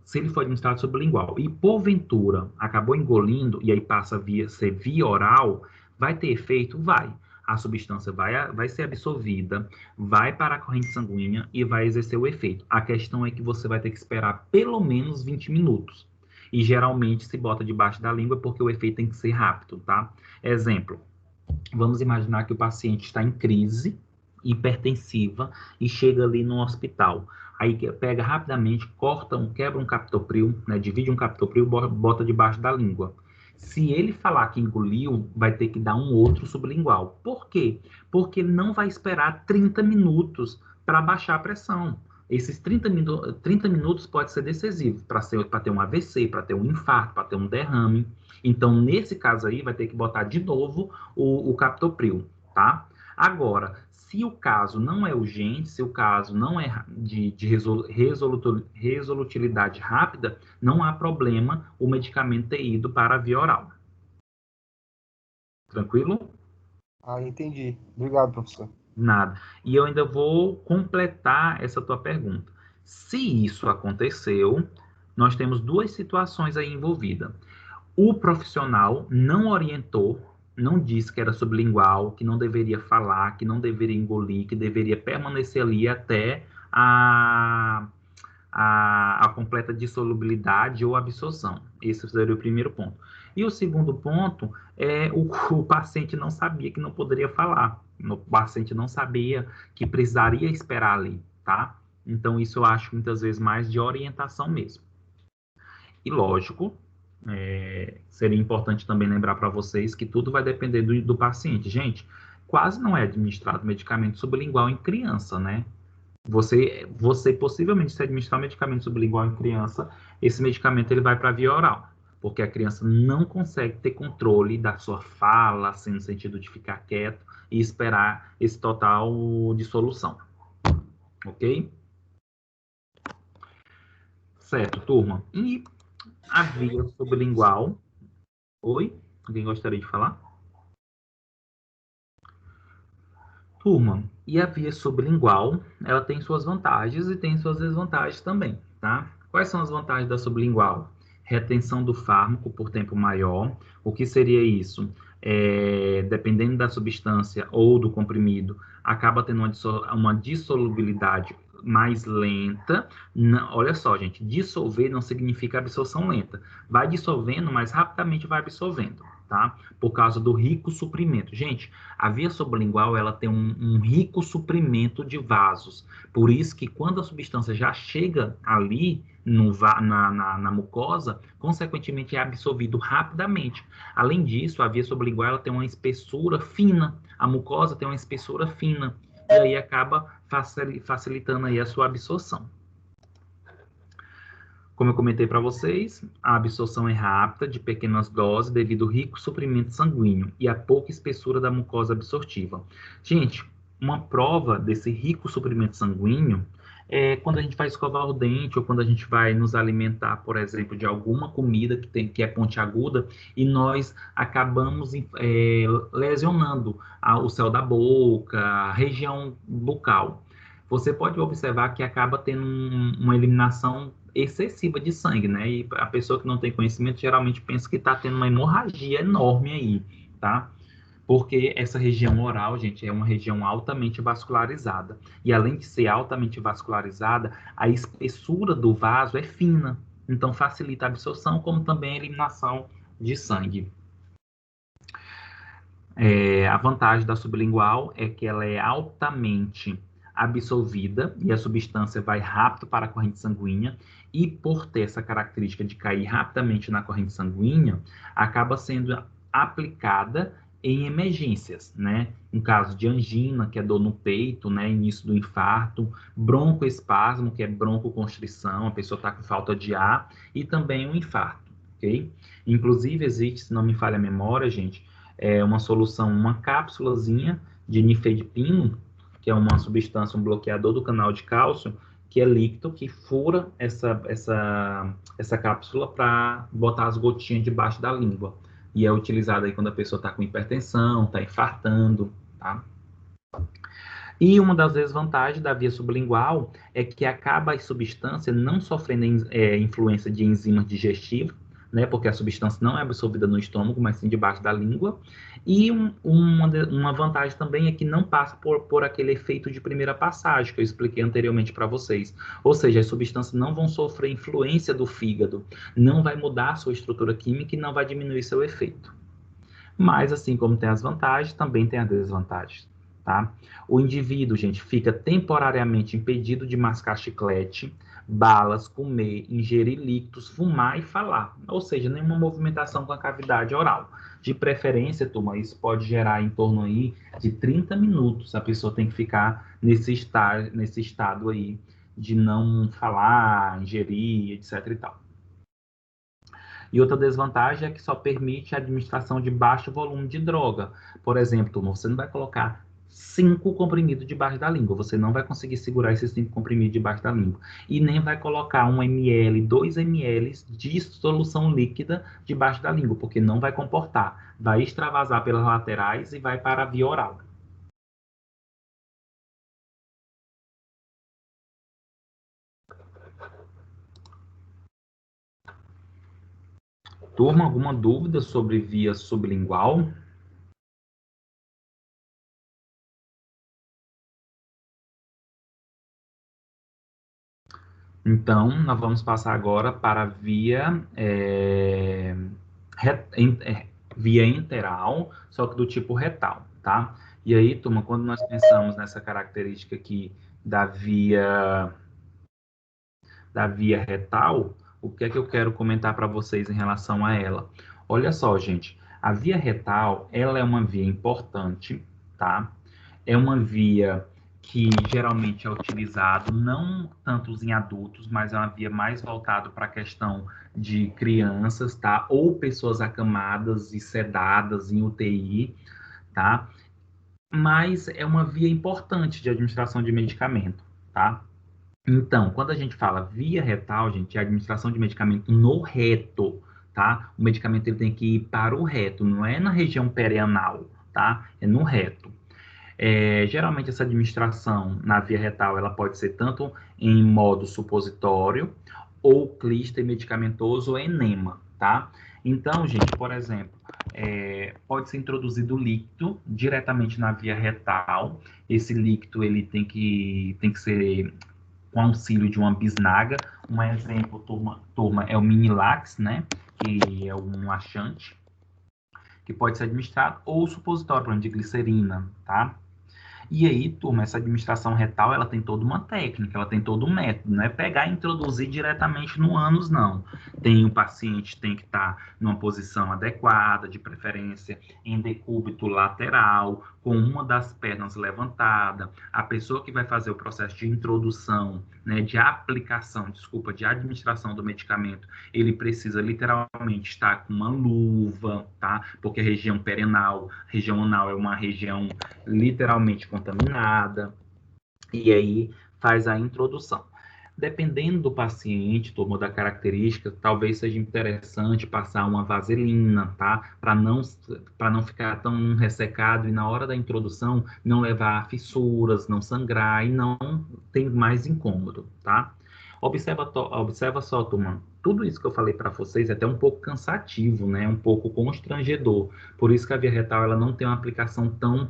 sublingual e porventura acabou engolindo e aí passa a ser via oral, vai ter efeito? Vai. A substância vai ser absorvida, vai para a corrente sanguínea e vai exercer o efeito. A questão é que você vai ter que esperar pelo menos 20 minutos. E geralmente se bota debaixo da língua porque o efeito tem que ser rápido, tá? Exemplo, vamos imaginar que o paciente está em crise hipertensiva e chega ali no hospital. Aí pega rapidamente, quebra um captopril, né, divide um captopril, bota debaixo da língua. Se ele falar que engoliu, vai ter que dar um outro sublingual. Por quê? Porque não vai esperar 30 minutos para baixar a pressão. Esses 30 minutos pode ser decisivo para ter um AVC, para ter um infarto, para ter um derrame. Então, nesse caso aí, vai ter que botar de novo o captopril, tá? Agora, se o caso não é urgente, se o caso não é de resolutilidade rápida, não há problema o medicamento ter ido para a via oral. Tranquilo? Entendi. Obrigado, professor. Nada. E eu ainda vou completar essa tua pergunta. Se isso aconteceu, nós temos duas situações aí envolvidas. O profissional não orientou, não disse que era sublingual, que não deveria falar, que não deveria engolir, que deveria permanecer ali até a completa dissolubilidade ou absorção. Esse seria o primeiro ponto. E o segundo ponto é o paciente não sabia que não poderia falar. O paciente não sabia que precisaria esperar ali, tá? Então, isso eu acho muitas vezes mais de orientação mesmo. E lógico, seria importante também lembrar para vocês que tudo vai depender do paciente. Gente, quase não é administrado medicamento sublingual em criança, né? Você possivelmente, se administrar medicamento sublingual em criança, esse medicamento ele vai para a via oral, porque a criança não consegue ter controle da sua fala, assim, no sentido de ficar quieto e esperar esse total dissolução. Ok? Certo, turma. E a via sublingual. Oi? Alguém gostaria de falar? Turma, e a via sublingual, ela tem suas vantagens e tem suas desvantagens também, tá? Quais são as vantagens da sublingual? Retenção do fármaco por tempo maior. O que seria isso? Dependendo da substância ou do comprimido, acaba tendo uma dissolubilidade mais lenta. Olha só, gente, dissolver não significa absorção lenta. Vai dissolvendo, mas rapidamente vai absorvendo, tá? Por causa do rico suprimento. Gente, a via sublingual ela tem um rico suprimento de vasos. Por isso que quando a substância já chega ali na mucosa, consequentemente é absorvido rapidamente. Além disso, a via sublingual ela tem uma espessura fina. A mucosa tem uma espessura fina. E aí acaba facilitando aí a sua absorção. Como eu comentei para vocês, a absorção é rápida, de pequenas doses, devido ao rico suprimento sanguíneo e à pouca espessura da mucosa absortiva. Gente, uma prova desse rico suprimento sanguíneo é quando a gente vai escovar o dente ou quando a gente vai nos alimentar, por exemplo, de alguma comida que é pontiaguda e nós acabamos lesionando o céu da boca, a região bucal. Você pode observar que acaba tendo uma eliminação excessiva de sangue, né? E a pessoa que não tem conhecimento geralmente pensa que está tendo uma hemorragia enorme aí, tá? Porque essa região oral, gente, é uma região altamente vascularizada. E além de ser altamente vascularizada, a espessura do vaso é fina. Então facilita a absorção, como também a eliminação de sangue. A vantagem da sublingual é que ela é altamente absorvida e a substância vai rápido para a corrente sanguínea e por ter essa característica de cair rapidamente na corrente sanguínea, acaba sendo aplicada em emergências, né? Em caso de angina, que é dor no peito, né? Início do infarto, broncoespasmo, que é broncoconstrição, a pessoa está com falta de ar, e também um infarto, ok? Inclusive existe, se não me falha a memória, gente, uma solução, uma cápsulazinha de nifedipino, que é uma substância, um bloqueador do canal de cálcio, que é líquido, que fura essa cápsula para botar as gotinhas debaixo da língua. E é utilizado aí quando a pessoa está com hipertensão, está infartando, tá? E uma das desvantagens da via sublingual é que acaba a substância não sofrendo influência de enzimas digestivas, né, porque a substância não é absorvida no estômago, mas sim debaixo da língua. E uma vantagem também é que não passa por aquele efeito de primeira passagem, que eu expliquei anteriormente para vocês. Ou seja, as substâncias não vão sofrer influência do fígado, não vai mudar a sua estrutura química e não vai diminuir seu efeito. Mas, assim como tem as vantagens, também tem as desvantagens, tá? O indivíduo, gente, fica temporariamente impedido de mascar chiclete, balas, comer, ingerir líquidos, fumar e falar. Ou seja, nenhuma movimentação com a cavidade oral. De preferência, turma, isso pode gerar em torno aí de 30 minutos. A pessoa tem que ficar nesse estado aí de não falar, ingerir, etc e tal. E outra desvantagem é que só permite a administração de baixo volume de droga. Por exemplo, você não vai colocar 5 comprimidos debaixo da língua. Você não vai conseguir segurar esses 5 comprimidos debaixo da língua. E nem vai colocar 1 ml, 2 ml de solução líquida debaixo da língua, porque não vai comportar. Vai extravasar pelas laterais e vai para a via oral. Turma, alguma dúvida sobre via sublingual? Então, nós vamos passar agora para a via interal, só que do tipo retal, tá? E aí, turma, quando nós pensamos nessa característica aqui da via retal, o que é que eu quero comentar para vocês em relação a ela? Olha só, gente, a via retal, ela é uma via importante, tá? É uma via que geralmente é utilizado não tanto em adultos, mas é uma via mais voltada para a questão de crianças, tá? Ou pessoas acamadas e sedadas em UTI, tá? Mas é uma via importante de administração de medicamento, tá? Então, quando a gente fala via retal, gente, é a administração de medicamento no reto, tá? O medicamento ele tem que ir para o reto, não é na região perianal, tá? É no reto. Geralmente essa administração na via retal ela pode ser tanto em modo supositório ou clíster medicamentoso ou enema, tá? Então, gente, por exemplo, pode ser introduzido líquido diretamente na via retal. Esse líquido ele tem que ser com auxílio de uma bisnaga. Um exemplo, turma, é o Minilax, né? Que é um laxante que pode ser administrado, ou supositório, por exemplo, de glicerina, tá? E aí, turma, essa administração retal, ela tem toda uma técnica, ela tem todo um método, não é pegar e introduzir diretamente no ânus, não. O paciente tem que estar numa posição adequada, de preferência em decúbito lateral, com uma das pernas levantada. A pessoa que vai fazer o processo de introdução, né, de aplicação, desculpa, de administração do medicamento, ele precisa literalmente estar com uma luva, tá? Porque a região perianal, região anal é uma região literalmente contaminada, e aí faz a introdução. Dependendo do paciente, turma, da característica, talvez seja interessante passar uma vaselina, tá? Para não ficar tão ressecado e na hora da introdução não levar a fissuras, não sangrar e não ter mais incômodo, tá? Observa só, turma, tudo isso que eu falei para vocês é até um pouco cansativo, né? Um pouco constrangedor. Por isso que a via retal ela não tem uma aplicação tão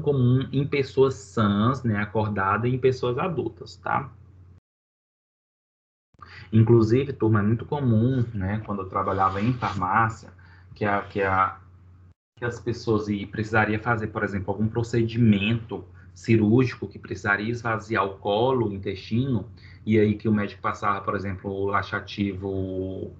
comum em pessoas sãs, né, acordadas e em pessoas adultas, tá? Inclusive, turma, é muito comum, né, quando eu trabalhava em farmácia, que as pessoas precisaria fazer, por exemplo, algum procedimento cirúrgico que precisaria esvaziar o colo, o intestino, e aí que o médico passava, por exemplo, o laxativo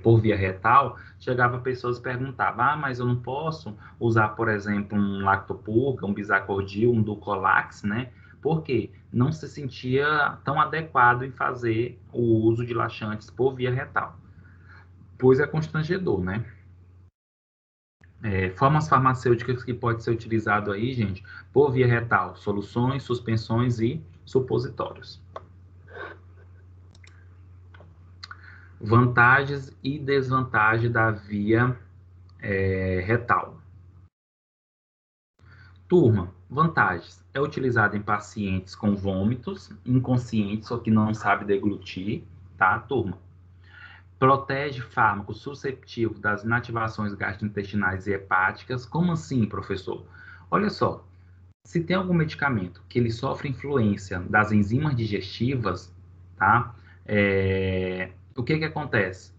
por via retal, chegava pessoas e perguntavam, mas eu não posso usar, por exemplo, um Lactopurga, um Bisacordyl, um Dulcolax, né? Por quê? Não se sentia tão adequado em fazer o uso de laxantes por via retal, pois é constrangedor, né? Formas farmacêuticas que pode ser utilizado aí, gente, por via retal, soluções, suspensões e supositórios. Vantagens e desvantagens da via retal. Turma, vantagens. É utilizado em pacientes com vômitos, inconscientes ou que não sabe deglutir, tá, turma? Protege fármaco susceptível das inativações gastrointestinais e hepáticas. Como assim, professor? Olha só, se tem algum medicamento que ele sofre influência das enzimas digestivas, tá? O que acontece?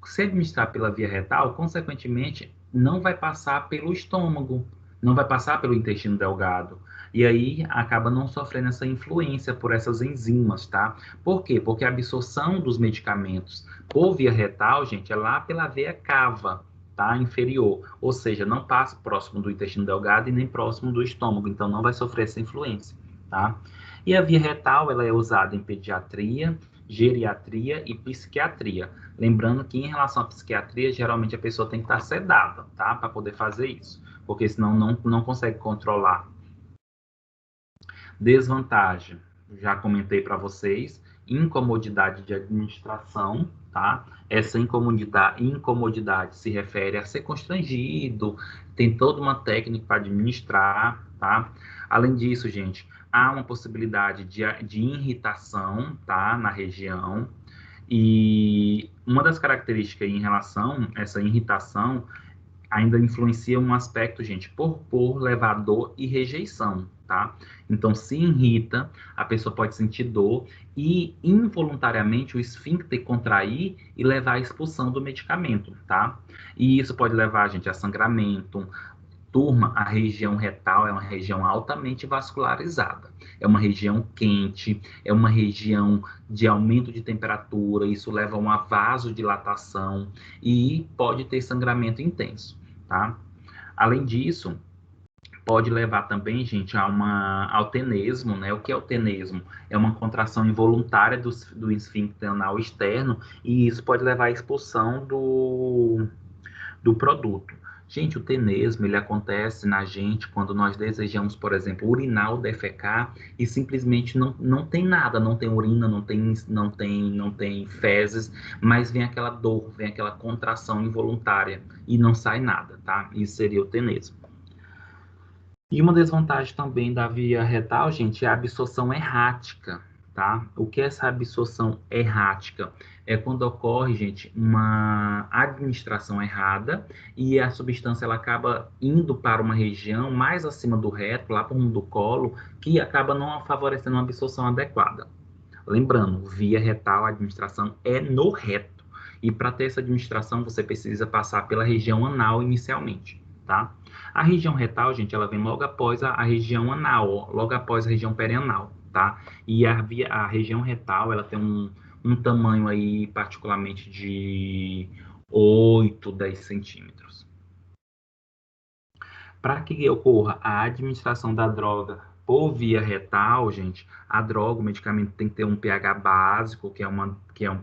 Se administrar pela via retal, consequentemente, não vai passar pelo estômago, não vai passar pelo intestino delgado. E aí acaba não sofrendo essa influência por essas enzimas, tá? Por quê? Porque a absorção dos medicamentos por via retal, gente, é lá pela veia cava, tá? Inferior. Ou seja, não passa próximo do intestino delgado e nem próximo do estômago, então não vai sofrer essa influência, tá? E a via retal, ela é usada em pediatria, geriatria e psiquiatria. Lembrando que em relação à psiquiatria, geralmente a pessoa tem que estar sedada, tá? Para poder fazer isso, porque senão não consegue controlar. Desvantagem, já comentei para vocês, incomodidade de administração, tá? Essa incomodidade se refere a ser constrangido, tem toda uma técnica para administrar, tá? Além disso, gente, há uma possibilidade de irritação, tá? Na região, e uma das características em relação a essa irritação ainda influencia um aspecto, gente, por levar dor e rejeição, tá? Então, se irrita, a pessoa pode sentir dor e, involuntariamente, o esfíncter contrair e levar à expulsão do medicamento, tá? E isso pode levar, gente, a sangramento. Turma, a região retal é uma região altamente vascularizada. É uma região quente, é uma região de aumento de temperatura, isso leva a uma vasodilatação e pode ter sangramento intenso, tá? Além disso, Pode levar também, gente, ao tenesmo, né? O que é o tenesmo? É uma contração involuntária do esfíncter anal externo, e isso pode levar à expulsão do produto. Gente, o tenesmo, ele acontece na gente quando nós desejamos, por exemplo, urinar ou defecar e simplesmente não tem nada, não tem urina, não tem fezes, mas vem aquela dor, vem aquela contração involuntária e não sai nada, tá? Isso seria o tenesmo. E uma desvantagem também da via retal, gente, é a absorção errática, tá? O que é essa absorção errática? É quando ocorre, gente, uma administração errada e a substância ela acaba indo para uma região mais acima do reto, lá para o rumo do colo, que acaba não favorecendo uma absorção adequada. Lembrando, via retal, a administração é no reto. E para ter essa administração, você precisa passar pela região anal inicialmente, tá? A região retal, gente, ela vem logo após a região anal, ó, logo após a região perianal, tá? E a região retal, ela tem um tamanho aí, particularmente de 8, 10 centímetros. Para que ocorra a administração da droga por via retal, gente, a droga, o medicamento tem que ter um pH básico,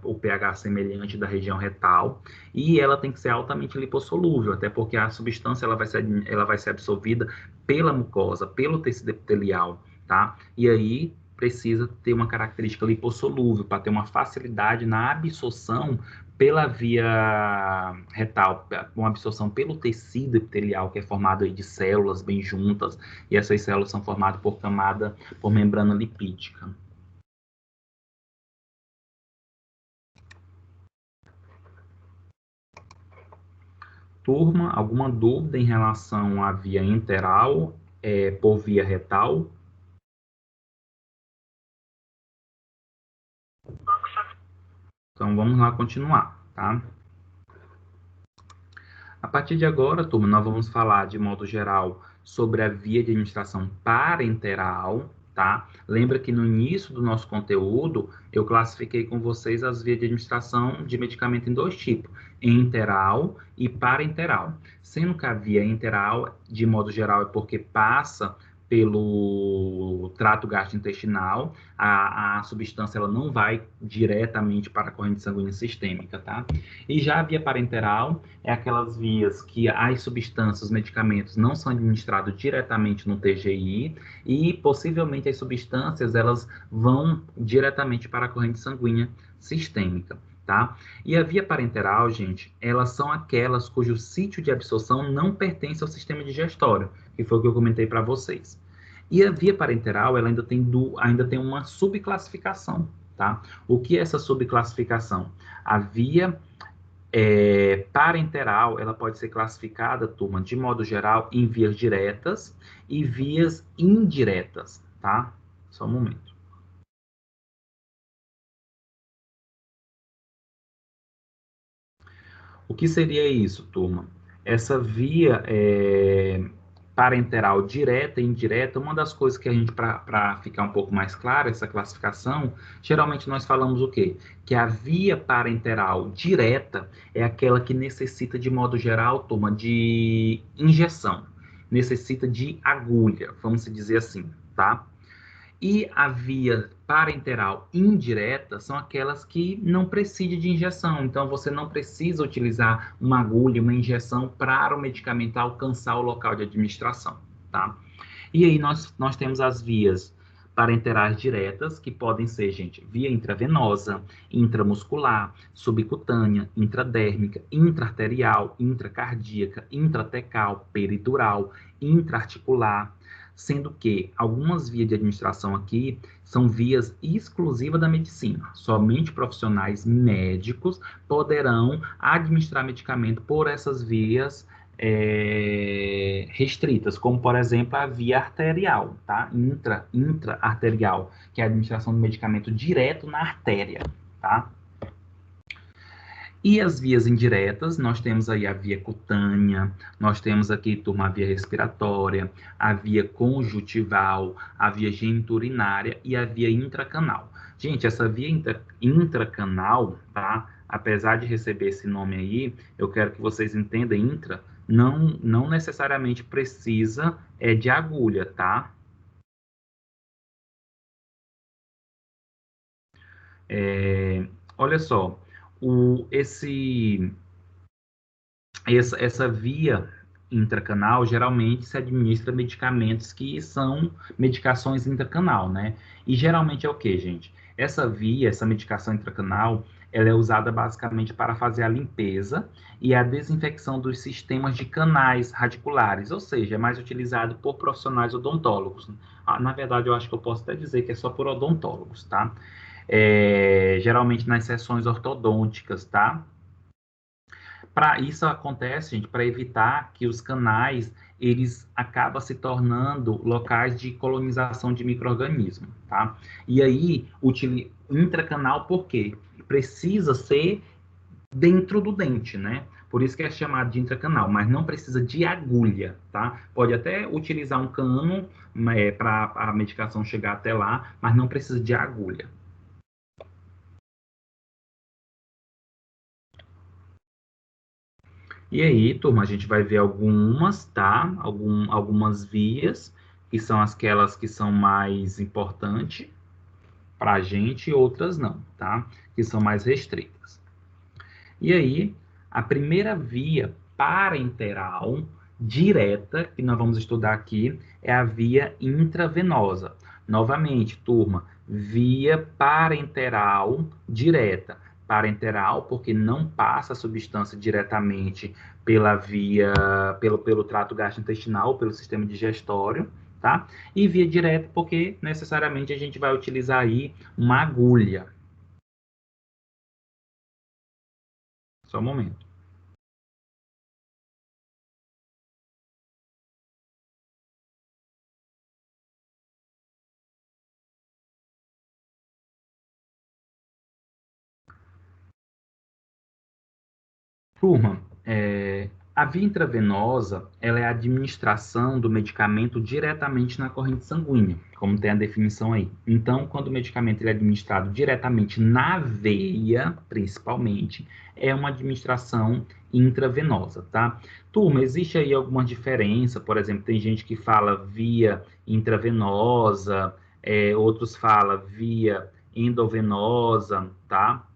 o pH semelhante da região retal, e ela tem que ser altamente lipossolúvel, até porque a substância ela vai ser absorvida pela mucosa, pelo tecido epitelial, tá? E aí precisa ter uma característica lipossolúvel para ter uma facilidade na absorção pela via retal, uma absorção pelo tecido epitelial, que é formado aí de células bem juntas, e essas células são formadas por membrana lipídica. Turma, alguma dúvida em relação à via enteral por via retal? Então, vamos lá continuar, tá? A partir de agora, turma, nós vamos falar, de modo geral, sobre a via de administração parenteral, tá? Lembra que no início do nosso conteúdo, eu classifiquei com vocês as vias de administração de medicamento em dois tipos, enteral e parenteral. Sendo que a via enteral, de modo geral, é porque passa pelo trato gastrointestinal, a substância ela não vai diretamente para a corrente sanguínea sistêmica, tá? E já a via parenteral é aquelas vias que as substâncias, os medicamentos não são administrados diretamente no TGI e possivelmente as substâncias elas vão diretamente para a corrente sanguínea sistêmica, tá? E a via parenteral, gente, elas são aquelas cujo sítio de absorção não pertence ao sistema digestório, que foi o que eu comentei para vocês. E a via parenteral, ela ainda tem uma subclassificação, tá? O que é essa subclassificação? A via parenteral, ela pode ser classificada, turma, de modo geral, em vias diretas e vias indiretas, tá? Só um momento. O que seria isso, turma? Essa via parenteral direta e indireta, uma das coisas que a gente, para ficar um pouco mais clara essa classificação, geralmente nós falamos o quê? Que a via parenteral direta é aquela que necessita, de modo geral, turma, de injeção, necessita de agulha, vamos dizer assim, tá? E a via parenteral indireta são aquelas que não precisam de injeção. Então, você não precisa utilizar uma agulha, uma injeção para o medicamento alcançar o local de administração, tá? E aí nós temos as vias parenterais diretas, que podem ser, gente, via intravenosa, intramuscular, subcutânea, intradérmica, intraarterial, intracardíaca, intratecal, peridural, intraarticular, sendo que algumas vias de administração aqui são vias exclusivas da medicina. Somente profissionais médicos poderão administrar medicamento por essas vias restritas, como, por exemplo, a via arterial, tá? Intraarterial, que é a administração do medicamento direto na artéria, tá? E as vias indiretas, nós temos aí a via cutânea, nós temos aqui, turma, a via respiratória, a via conjuntival, a via geniturinária e a via intracanal. Gente, essa via intracanal, tá? Apesar de receber esse nome aí, eu quero que vocês entendam, intra não necessariamente precisa de agulha, tá? Olha só, essa via intracanal geralmente se administra medicamentos que são medicações intracanal, né? E geralmente é o que, gente? Essa medicação intracanal, ela é usada basicamente para fazer a limpeza e a desinfecção dos sistemas de canais radiculares, ou seja, é mais utilizado por profissionais odontólogos. Na verdade, eu acho que eu posso até dizer que é só por odontólogos, tá? Geralmente nas sessões ortodônticas, tá? Para isso acontece, gente, para evitar que os canais eles acabam se tornando locais de colonização de micro-organismos, tá? E aí, intracanal por quê? Precisa ser dentro do dente, né? Por isso que é chamado de intracanal, mas não precisa de agulha, tá? Pode até utilizar um cano para a medicação chegar até lá, mas não precisa de agulha. E aí, turma, a gente vai ver algumas, tá? Algumas vias, que são aquelas que são mais importantes para a gente, e outras não, tá? Que são mais restritas. E aí, a primeira via parenteral direta, que nós vamos estudar aqui, é a via intravenosa. Novamente, turma, via parenteral direta. Parenteral, porque não passa a substância diretamente pelo trato gastrointestinal, pelo sistema digestório, tá? E via direta, porque necessariamente a gente vai utilizar aí uma agulha. Só um momento. Turma, a via intravenosa, ela é a administração do medicamento diretamente na corrente sanguínea, como tem a definição aí. Então, quando o medicamento ele é administrado diretamente na veia, principalmente, é uma administração intravenosa, tá? Turma, existe aí alguma diferença, por exemplo, tem gente que fala via intravenosa, outros falam via endovenosa, tá?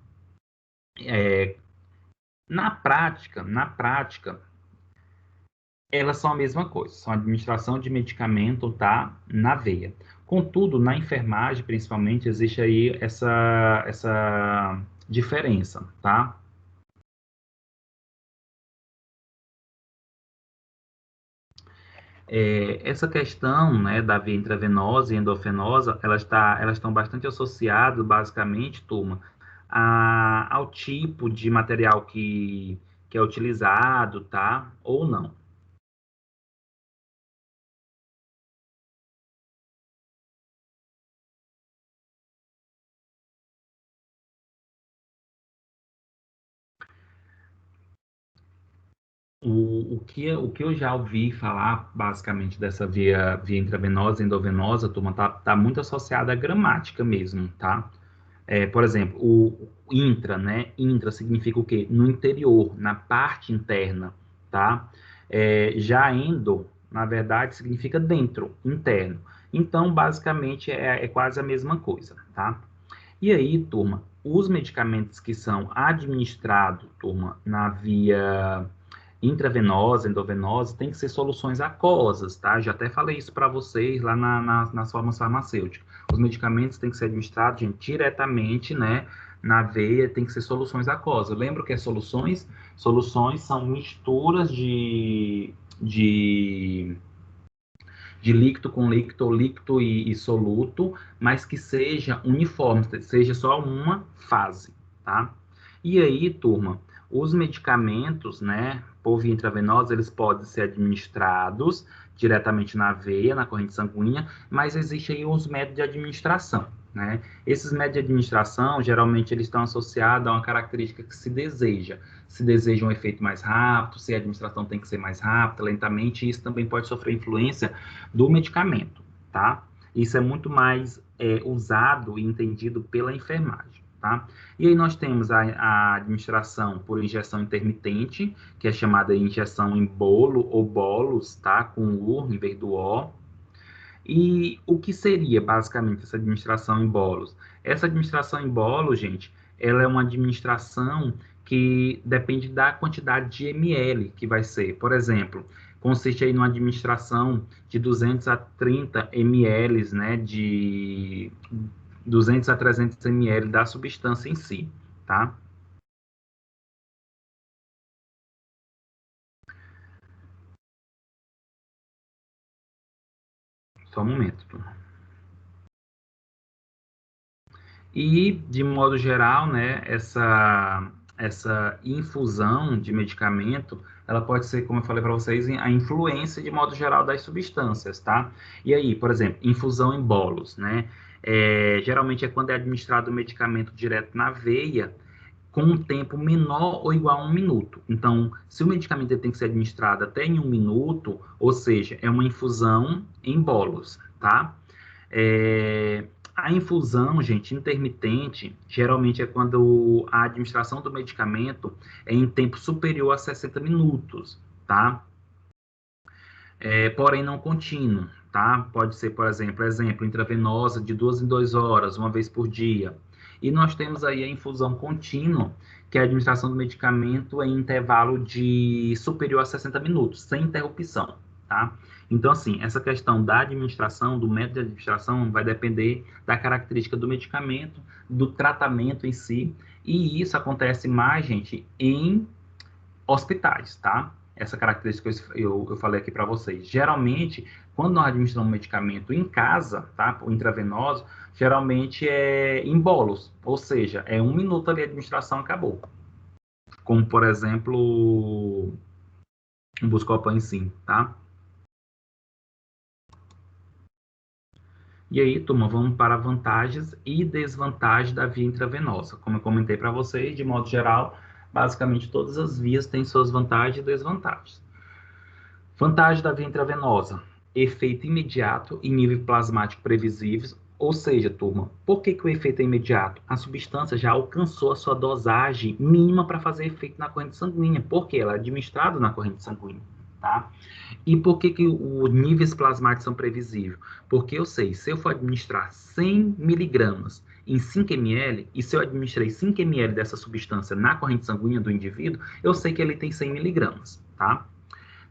Na prática, elas são a mesma coisa, são a administração de medicamento, tá, na veia. Contudo, na enfermagem, principalmente, existe aí essa diferença, tá? Essa questão, né, da via intravenosa e endovenosa, elas estão bastante associadas, basicamente, turma, ao tipo de material que é utilizado, tá? Ou não. O que eu já ouvi falar, basicamente, dessa via intravenosa, endovenosa, turma, tá muito associada à gramática mesmo, tá? Por exemplo, o intra, né? Intra significa o quê? No interior, na parte interna, tá? Já endo, na verdade, significa dentro, interno. Então, basicamente, é quase a mesma coisa, tá? E aí, turma, os medicamentos que são administrados, turma, na via intravenosa, endovenosa, tem que ser soluções aquosas, tá? Já até falei isso para vocês lá nas formas farmacêuticas. Os medicamentos têm que ser administrados, gente, diretamente, né, na veia, tem que ser soluções aquosas. Lembra o que é soluções? Soluções são misturas de líquido com líquido, ou líquido e soluto, mas que seja uniforme, seja só uma fase, tá? E aí, turma, os medicamentos, né, por via intravenosa, eles podem ser administrados diretamente na veia, na corrente sanguínea, mas existe aí os métodos de administração, né? Esses métodos de administração, geralmente, eles estão associados a uma característica que se deseja. Se deseja um efeito mais rápido, se a administração tem que ser mais rápida, lentamente, isso também pode sofrer influência do medicamento, tá? Isso é muito mais usado e entendido pela enfermagem. tá? E aí nós temos a administração por injeção intermitente, que é chamada de injeção em bolo ou bolos, tá? Com U em vez do O. E o que seria, basicamente, essa administração em bolos? Essa administração em bolos, gente, ela é uma administração que depende da quantidade de ml que vai ser. Por exemplo, consiste aí numa administração de 200 a 30 ml, né, de 200 a 300 ml da substância em si, tá? Só um momento, turma. E, de modo geral, né, essa infusão de medicamento, ela pode ser, como eu falei para vocês, a influência, de modo geral, das substâncias, tá? E aí, por exemplo, infusão em bolos, né? Geralmente é quando é administrado o medicamento direto na veia, com um tempo menor ou igual a 1 minuto. Então, se o medicamento tem que ser administrado até em 1 minuto, ou seja, é uma infusão em bolos, tá? A infusão, gente, intermitente, geralmente é quando a administração do medicamento é em tempo superior a 60 minutos, tá? Porém não contínuo, tá? Pode ser, por exemplo, intravenosa de 2 em 2 horas, uma vez por dia. E nós temos aí a infusão contínua, que é a administração do medicamento em intervalo de superior a 60 minutos, sem interrupção, tá? Então, assim, essa questão da administração, do método de administração, vai depender da característica do medicamento, do tratamento em si, e isso acontece mais, gente, em hospitais, tá? Essa característica eu falei aqui para vocês. Geralmente, quando nós administramos um medicamento em casa, tá? O intravenoso, geralmente é em bolos, ou seja, é 1 minuto ali a administração, acabou. Como, por exemplo, o Buscopan em si, tá? E aí, turma, vamos para vantagens e desvantagens da via intravenosa. Como eu comentei para vocês, de modo geral, basicamente todas as vias têm suas vantagens e desvantagens. Vantagem da via intravenosa: efeito imediato e nível plasmático previsíveis. Ou seja, turma, por que o efeito é imediato? A substância já alcançou a sua dosagem mínima para fazer efeito na corrente sanguínea, porque ela é administrada na corrente sanguínea, tá? E por que os níveis plasmáticos são previsíveis? Porque eu sei, se eu for administrar 100 miligramas em 5 ml, e se eu administrei 5 ml dessa substância na corrente sanguínea do indivíduo, eu sei que ele tem 100 miligramas, tá?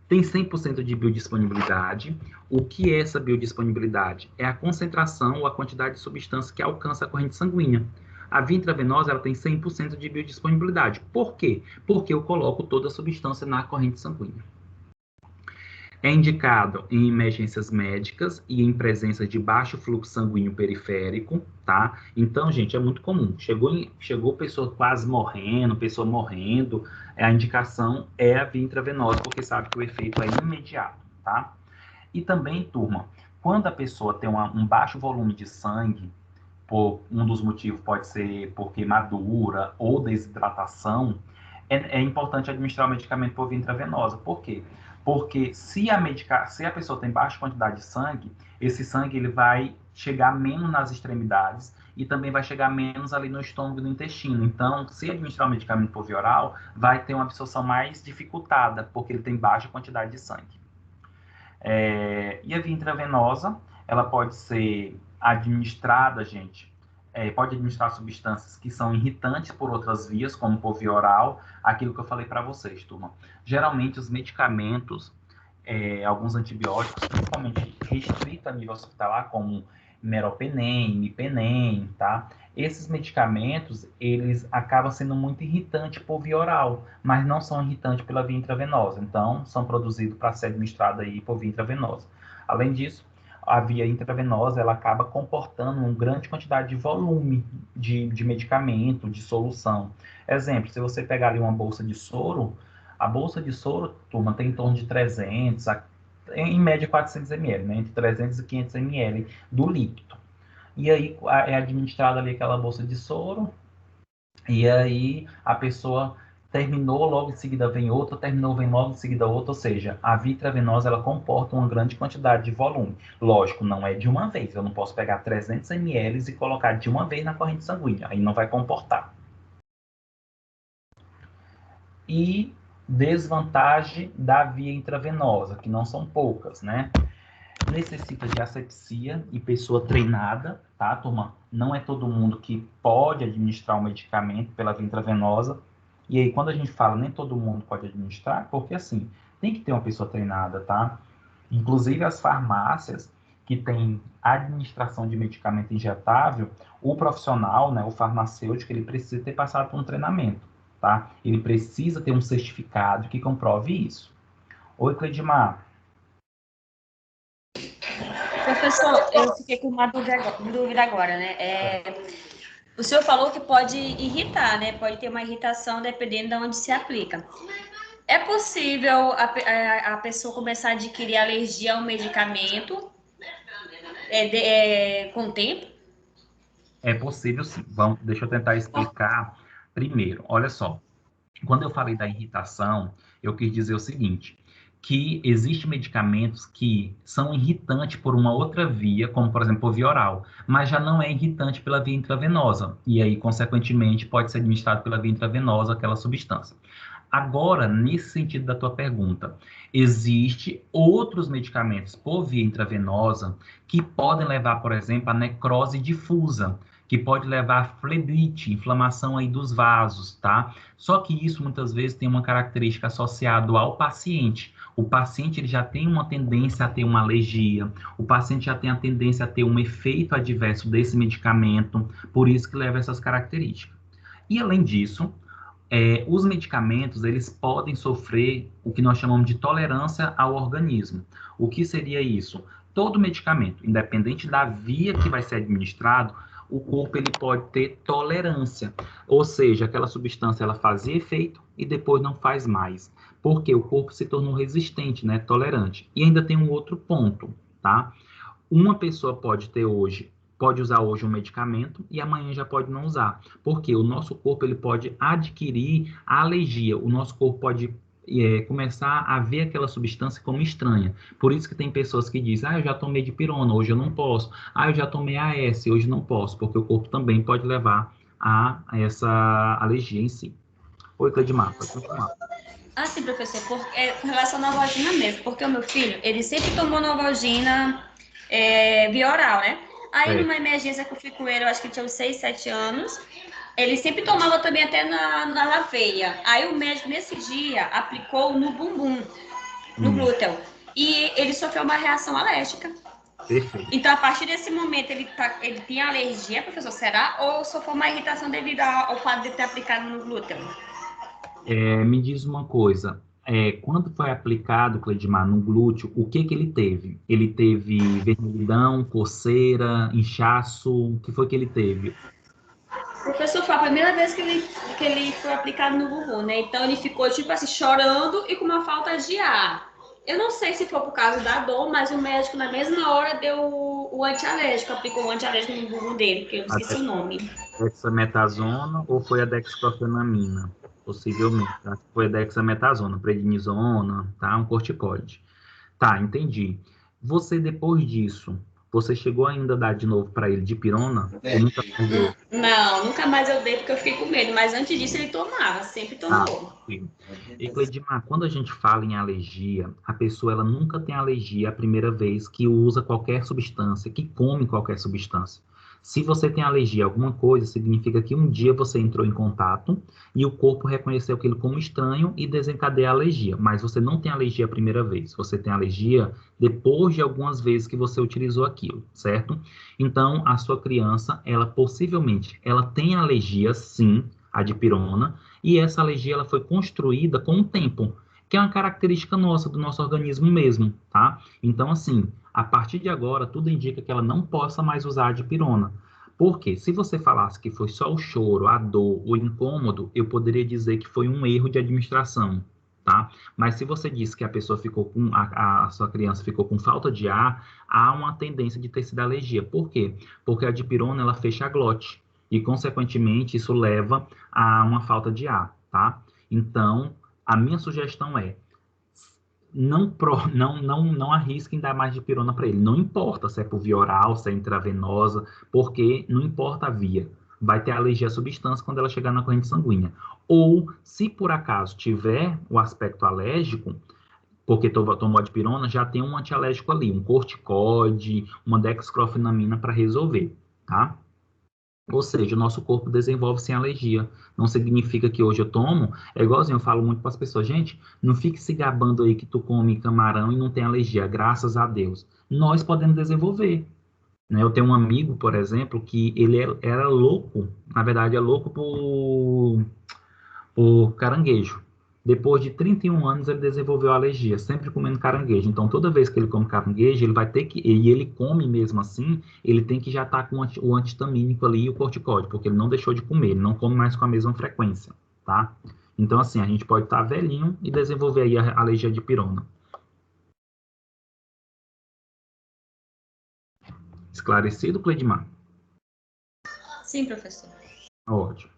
Tem 100% de biodisponibilidade. O que é essa biodisponibilidade? É a concentração ou a quantidade de substância que alcança a corrente sanguínea. A via intravenosa ela tem 100% de biodisponibilidade. Por quê? Porque eu coloco toda a substância na corrente sanguínea. É indicado em emergências médicas e em presença de baixo fluxo sanguíneo periférico, tá? Então, gente, é muito comum. Chegou pessoa quase morrendo, pessoa morrendo, a indicação é a via intravenosa, porque sabe que o efeito é imediato, tá? E também, turma, quando a pessoa tem um baixo volume de sangue, um dos motivos pode ser por queimadura ou desidratação, é importante administrar o medicamento por via intravenosa. Por quê? Porque se a pessoa tem baixa quantidade de sangue, esse sangue ele vai chegar menos nas extremidades e também vai chegar menos ali no estômago e no intestino. Então, se administrar o medicamento por via oral, vai ter uma absorção mais dificultada, porque ele tem baixa quantidade de sangue. E a via intravenosa, ela pode ser administrada, gente, pode administrar substâncias que são irritantes por outras vias, como por via oral, aquilo que eu falei para vocês, turma. Geralmente, os medicamentos, alguns antibióticos, principalmente restritos a nível hospitalar, como meropenem, imipenem, tá? Esses medicamentos, eles acabam sendo muito irritantes por via oral, mas não são irritantes pela via intravenosa. Então, são produzidos para ser administrado aí por via intravenosa. Além disso, a via intravenosa ela acaba comportando uma grande quantidade de volume de medicamento, de solução. Exemplo, se você pegar ali uma bolsa de soro, a bolsa de soro, turma, tem em torno de 300, em média 400 ml, né? Entre 300 e 500 ml do líquido. E aí é administrada ali aquela bolsa de soro, e aí a pessoa terminou, logo em seguida vem outra, terminou, vem logo em seguida outra, ou seja, a via intravenosa, ela comporta uma grande quantidade de volume. Lógico, não é de uma vez, eu não posso pegar 300 ml e colocar de uma vez na corrente sanguínea, aí não vai comportar. E desvantagem da via intravenosa, que não são poucas, né? Necessita de asepsia e pessoa treinada, tá, turma? Não é todo mundo que pode administrar um medicamento pela via intravenosa. E aí, quando a gente fala nem todo mundo pode administrar, porque assim, tem que ter uma pessoa treinada, tá? Inclusive as farmácias que têm administração de medicamento injetável, o profissional, né, o farmacêutico, ele precisa ter passado por um treinamento, tá? Ele precisa ter um certificado que comprove isso. Oi, Cleidmar. Professor, eu fiquei com uma dúvida agora, né? O senhor falou que pode irritar, né? Pode ter uma irritação dependendo de onde se aplica. É possível a pessoa começar a adquirir alergia ao medicamento com o tempo? É possível sim. Deixa eu tentar explicar primeiro. Olha só, quando eu falei da irritação, eu quis dizer o seguinte, que existem medicamentos que são irritantes por uma outra via, como, por exemplo, a via oral, mas já não é irritante pela via intravenosa, e aí, consequentemente, pode ser administrado pela via intravenosa aquela substância. Agora, nesse sentido da tua pergunta, existe outros medicamentos por via intravenosa que podem levar, por exemplo, a necrose difusa, que pode levar a flebrite, inflamação aí dos vasos, tá? Só que isso muitas vezes tem uma característica associada ao paciente. O paciente ele já tem uma tendência a ter uma alergia, o paciente já tem a tendência a ter um efeito adverso desse medicamento, por isso que leva essas características. E além disso, os medicamentos, eles podem sofrer o que nós chamamos de tolerância ao organismo. O que seria isso? Todo medicamento, independente da via que vai ser administrado, o corpo ele pode ter tolerância, ou seja, aquela substância ela fazia efeito e depois não faz mais, porque o corpo se tornou resistente, né, tolerante. E ainda tem um outro ponto, tá? Uma pessoa pode usar hoje um medicamento e amanhã já pode não usar, porque o nosso corpo ele pode adquirir a alergia, o nosso corpo pode começar a ver aquela substância como estranha. Por isso que tem pessoas que dizem, eu já tomei dipirona, hoje eu não posso. Eu já tomei AS, hoje não posso, porque o corpo também pode levar a essa alergia em si. Oi, Cleidmar, pode continuar. Sim, professor, com relação à Novalgina mesmo, porque o meu filho, ele sempre tomou Novalgina via oral, né? Aí, numa emergência que eu fui com ele, eu acho que tinha uns 6, 7 anos, ele sempre tomava também até na veia. Aí o médico, nesse dia, aplicou no bumbum, no glúteo. E ele sofreu uma reação alérgica. Perfeito. Então, a partir desse momento, ele tinha alergia, professor, será? Ou sofreu uma irritação devido ao fato de ter aplicado no glúteo? Me diz uma coisa, quando foi aplicado, Cleidmar, no glúteo, o que ele teve? Ele teve vermelhidão, coceira, inchaço, o que foi que ele teve? Professor, foi a primeira vez que ele foi aplicado no bumbum, né? Então ele ficou, tipo assim, chorando e com uma falta de ar. Eu não sei se foi por causa da dor, mas o médico, na mesma hora, deu o antialérgico, aplicou o antialérgico no bumbum dele, que eu não esqueci o nome. Dexametasona ou foi a dextrofenamina? Possivelmente, tá? Foi a dexametasona, prednisona, tá? Um corticoide. Tá, entendi. Você, depois disso, você chegou ainda a dar de novo para ele dipirona? Ou nunca mais deu? Não, nunca mais eu dei porque eu fiquei com medo, mas antes disso ele tomava, sempre tomou. E, Cleidmar, quando a gente fala em alergia, a pessoa ela nunca tem alergia a primeira vez que usa qualquer substância, que come qualquer substância. Se você tem alergia a alguma coisa, significa que um dia você entrou em contato e o corpo reconheceu aquilo como estranho e desencadeia a alergia. Mas você não tem alergia a primeira vez. Você tem alergia depois de algumas vezes que você utilizou aquilo, certo? Então, a sua criança, ela possivelmente, ela tem alergia, sim, à dipirona, e essa alergia ela foi construída com o tempo, que é uma característica nossa, do nosso organismo mesmo, tá? Então, assim, a partir de agora, tudo indica que ela não possa mais usar a dipirona. Porque se você falasse que foi só o choro, a dor, o incômodo, eu poderia dizer que foi um erro de administração, tá? Mas se você disse que a pessoa ficou com, a sua criança ficou com falta de ar, há uma tendência de ter sido alergia. Por quê? Porque a dipirona, ela fecha a glote. E, consequentemente, isso leva a uma falta de ar, tá? Então, a minha sugestão é não arrisquem dar mais dipirona para ele. Não importa se é por via oral, se é intravenosa, porque não importa a via. Vai ter alergia à substância quando ela chegar na corrente sanguínea. Ou, se por acaso tiver o aspecto alérgico, porque tomou a dipirona, já tem um antialérgico ali, um corticoide, uma dexcrofenamina para resolver, tá? Ou seja, o nosso corpo desenvolve sem alergia. Não significa que hoje eu tomo. É igualzinho, eu falo muito para as pessoas, gente, não fique se gabando aí que tu come camarão e não tem alergia, graças a Deus. Nós podemos desenvolver, né? Eu tenho um amigo, por exemplo, que ele era louco, na verdade é louco por caranguejo. Depois de 31 anos, ele desenvolveu alergia, sempre comendo caranguejo. Então, toda vez que ele come caranguejo, ele vai ter que, e ele come mesmo assim, ele tem que já estar com o antihistamínico ali e o corticóide, porque ele não deixou de comer, ele não come mais com a mesma frequência, tá? Então, assim, a gente pode estar velhinho e desenvolver aí a alergia de pirona. Esclarecido, Cleidmar? Sim, professor. Ótimo.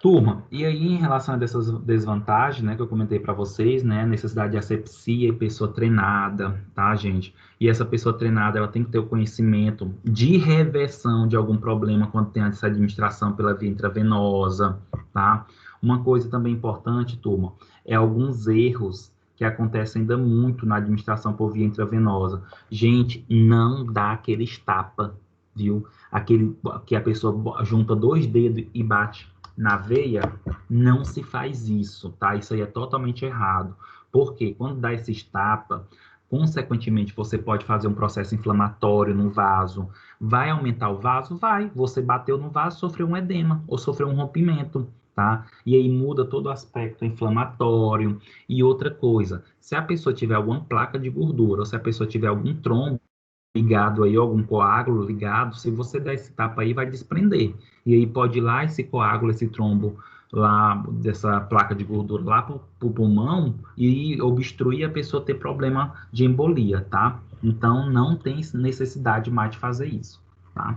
Turma, e aí em relação a dessas desvantagens, né, que eu comentei para vocês, né, necessidade de asepsia e pessoa treinada, tá, gente? E essa pessoa treinada, ela tem que ter o conhecimento de reversão de algum problema quando tem essa administração pela via intravenosa, tá? Uma coisa também importante, turma, é alguns erros que acontecem ainda muito na administração por via intravenosa. Gente, não dá aqueles tapa, viu? Aquele que a pessoa junta 2 dedos e bate na veia, não se faz isso, tá? Isso aí é totalmente errado. Porque quando dá esses tapas, consequentemente, você pode fazer um processo inflamatório no vaso. Vai aumentar o vaso? Vai. Você bateu no vaso, sofreu um edema ou sofreu um rompimento, tá? E aí muda todo o aspecto inflamatório. E outra coisa, se a pessoa tiver alguma placa de gordura ou se a pessoa tiver algum trombo ligado aí, algum coágulo ligado, se você der esse tapa aí, vai desprender. E aí pode ir lá esse coágulo, esse trombo lá, dessa placa de gordura lá pro pulmão e obstruir a pessoa ter problema de embolia, tá? Então, não tem necessidade mais de fazer isso, tá?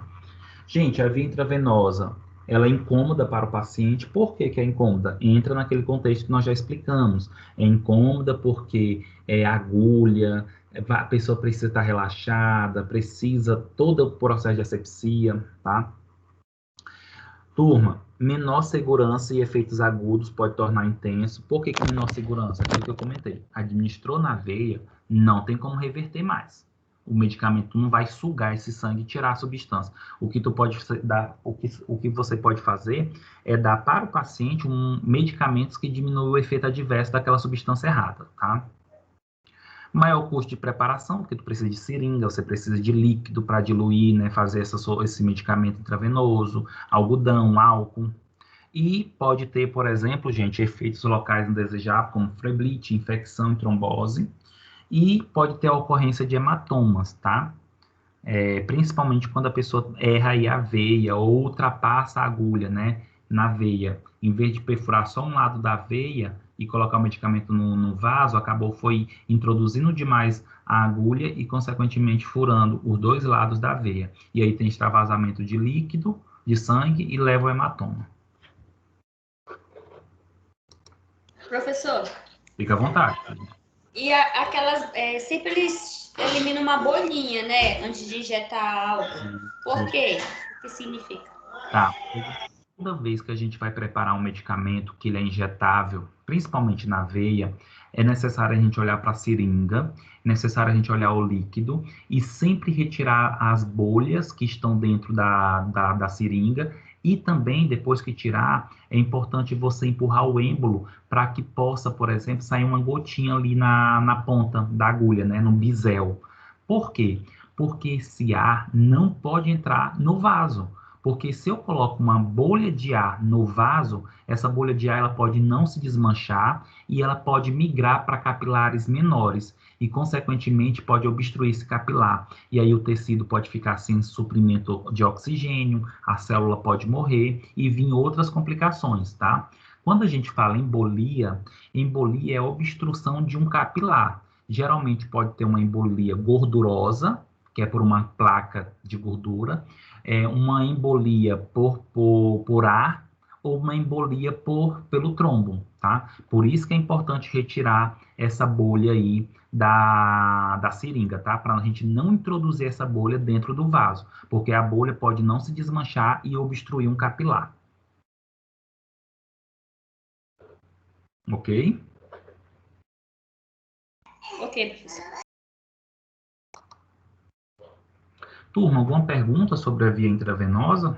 Gente, a via intravenosa, ela é incômoda para o paciente. Por que que é incômoda? Entra naquele contexto que nós já explicamos. É incômoda porque é agulha, a pessoa precisa estar relaxada, precisa todo o processo de asepsia, tá? Turma, menor segurança e efeitos agudos pode tornar intenso. Por que que menor segurança? Aquilo que eu comentei. Administrou na veia, não tem como reverter mais. O medicamento não vai sugar esse sangue e tirar a substância. O que tu pode dar, o que você pode fazer é dar para o paciente medicamentos que diminuam o efeito adverso daquela substância errada, tá? Maior custo de preparação, porque tu precisa de seringa, você precisa de líquido para diluir, né, fazer esse medicamento intravenoso, algodão, álcool. E pode ter, por exemplo, gente, efeitos locais indesejáveis, como fleblite, infecção e trombose. E pode ter a ocorrência de hematomas, tá? Principalmente quando a pessoa erra aí a veia ou ultrapassa a agulha, né, na veia. Em vez de perfurar só um lado da veia e colocar o medicamento no vaso, foi introduzindo demais a agulha e, consequentemente, furando os 2 lados da veia. E aí tem extravasamento de líquido, de sangue e leva ao hematoma. Professor, Fica à vontade. e aquelas, sempre eles eliminam uma bolinha, né, antes de injetar álcool. Por quê? O que significa? Tá. Toda vez que a gente vai preparar um medicamento que ele é injetável, principalmente na veia, é necessário a gente olhar para a seringa, é necessário a gente olhar o líquido e sempre retirar as bolhas que estão dentro da seringa. E também, depois que tirar, é importante você empurrar o êmbolo para que possa, por exemplo, sair uma gotinha ali na ponta da agulha, né, no bisel. Por quê? Porque esse ar não pode entrar no vaso. Porque se eu coloco uma bolha de ar no vaso, essa bolha de ar ela pode não se desmanchar e ela pode migrar para capilares menores e, consequentemente, pode obstruir esse capilar. E aí o tecido pode ficar sem suprimento de oxigênio, a célula pode morrer e vir outras complicações, tá? Quando a gente fala embolia é obstrução de um capilar. Geralmente pode ter uma embolia gordurosa, que é por uma placa de gordura, uma embolia por ar, ou uma embolia pelo trombo, tá? Por isso que é importante retirar essa bolha aí da seringa, tá? Para a gente não introduzir essa bolha dentro do vaso, porque a bolha pode não se desmanchar e obstruir um capilar. Ok? Ok, professor. Turma, alguma pergunta sobre a via intravenosa?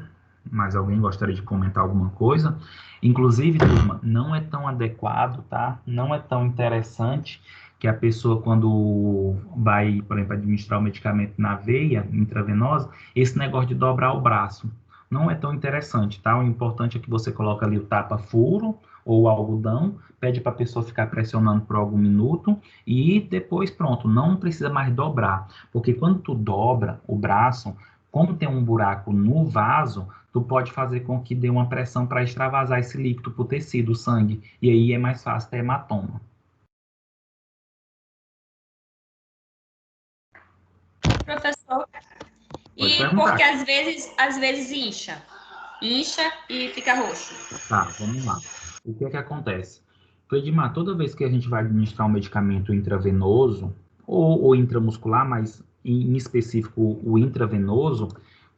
Mais alguém gostaria de comentar alguma coisa? Inclusive, turma, não é tão adequado, tá? Não é tão interessante que a pessoa, quando vai, por exemplo, administrar o medicamento na veia intravenosa, esse negócio de dobrar o braço. Não é tão interessante, tá? O importante é que você coloque ali o tapa-furo ou o algodão, pede para a pessoa ficar pressionando por algum minuto e depois, pronto, não precisa mais dobrar. Porque quando tu dobra o braço, como tem um buraco no vaso, tu pode fazer com que dê uma pressão para extravasar esse líquido para o tecido, o sangue. E aí é mais fácil ter hematoma. Professor, Pode e perguntar. porque às vezes incha. Incha e fica roxo. Tá, vamos lá. O que é que acontece? Cleidmar, toda vez que a gente vai administrar um medicamento intravenoso ou intramuscular, mas em específico o intravenoso,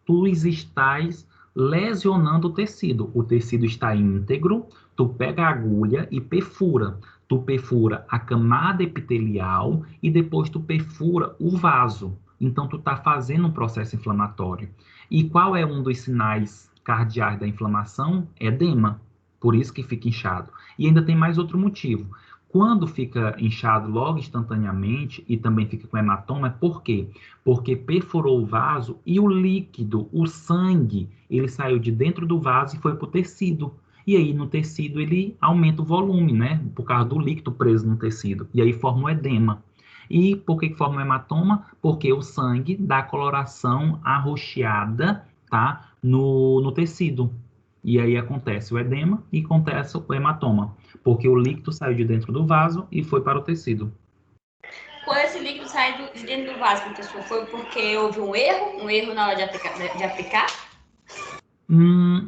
tu estás lesionando o tecido. O tecido está íntegro, tu pega a agulha e perfura. Tu perfura a camada epitelial e depois tu perfura o vaso. Então, tu está fazendo um processo inflamatório. E qual é um dos sinais cardeais da inflamação? Edema. Por isso que fica inchado. E ainda tem mais outro motivo. Quando fica inchado logo instantaneamente e também fica com hematoma, por quê? Porque perfurou o vaso e o líquido, o sangue, ele saiu de dentro do vaso e foi para o tecido. E aí no tecido ele aumenta o volume, né? Por causa do líquido preso no tecido. E aí forma o edema. E por que forma o hematoma? Porque o sangue dá coloração arroxeada, tá? No tecido. E aí acontece o edema e acontece o hematoma, porque o líquido saiu de dentro do vaso e foi para o tecido. Quando esse líquido sai de dentro do vaso, professor, foi porque houve um erro na hora de aplicar?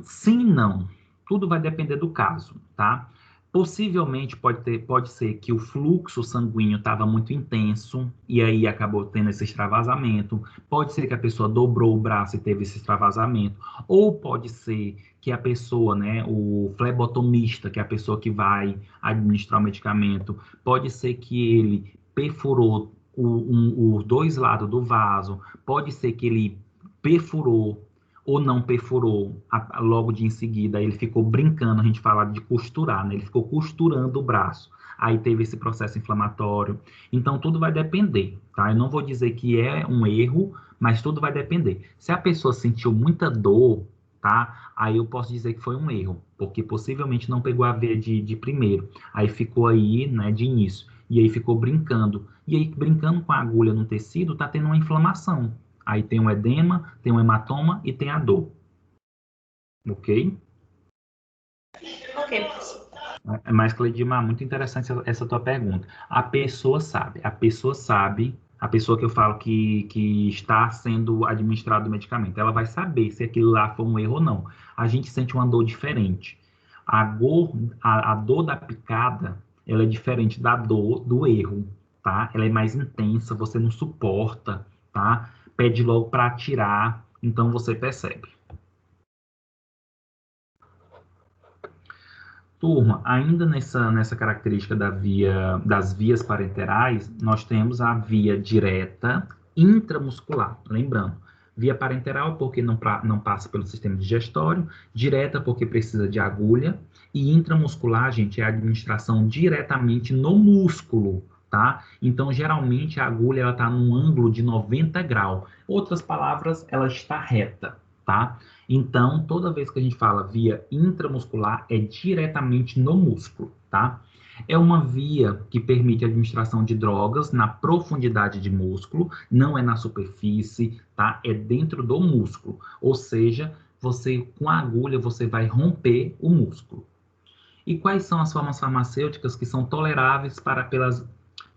Sim e não. Tudo vai depender do caso, tá? Possivelmente pode ser que o fluxo sanguíneo estava muito intenso e aí acabou tendo esse extravasamento. Pode ser que a pessoa dobrou o braço e teve esse extravasamento. Ou pode ser que a pessoa, né, o flebotomista, que é a pessoa que vai administrar o medicamento, pode ser que ele perfurou os dois lados do vaso. Pode ser que ele perfurou ou não perfurou logo de em seguida, ele ficou brincando, a gente fala de costurar, né? Ele ficou costurando o braço. Aí teve esse processo inflamatório. Então, tudo vai depender, tá? Eu não vou dizer que é um erro, mas tudo vai depender. Se a pessoa sentiu muita dor, tá? Aí eu posso dizer que foi um erro, porque possivelmente não pegou a veia de primeiro. Aí ficou aí, né, de início. E aí ficou brincando. E aí, brincando com a agulha no tecido, tá tendo uma inflamação. Aí tem um edema, tem um hematoma e tem a dor. Ok? Ok, professor. Mas, Cleidimar, muito interessante essa tua pergunta. A pessoa sabe, a pessoa que eu falo que está sendo administrado o medicamento, ela vai saber se aquilo lá foi um erro ou não. A gente sente uma dor diferente. A dor da picada, ela é diferente da dor do erro, tá? Ela é mais intensa, você não suporta, tá? Pede logo para tirar, então você percebe. Turma, ainda nessa característica das vias parenterais, nós temos a via direta intramuscular. Lembrando, via parenteral porque não passa pelo sistema digestório, direta porque precisa de agulha, e intramuscular, gente, é a administração diretamente no músculo, tá? Então, geralmente, a agulha está num ângulo de 90 graus. Outras palavras, ela está reta, tá? Então, toda vez que a gente fala via intramuscular, é diretamente no músculo, tá? É uma via que permite a administração de drogas na profundidade de músculo, não é na superfície, tá? É dentro do músculo. Ou seja, você com a agulha você vai romper o músculo. E quais são as formas farmacêuticas que são toleráveis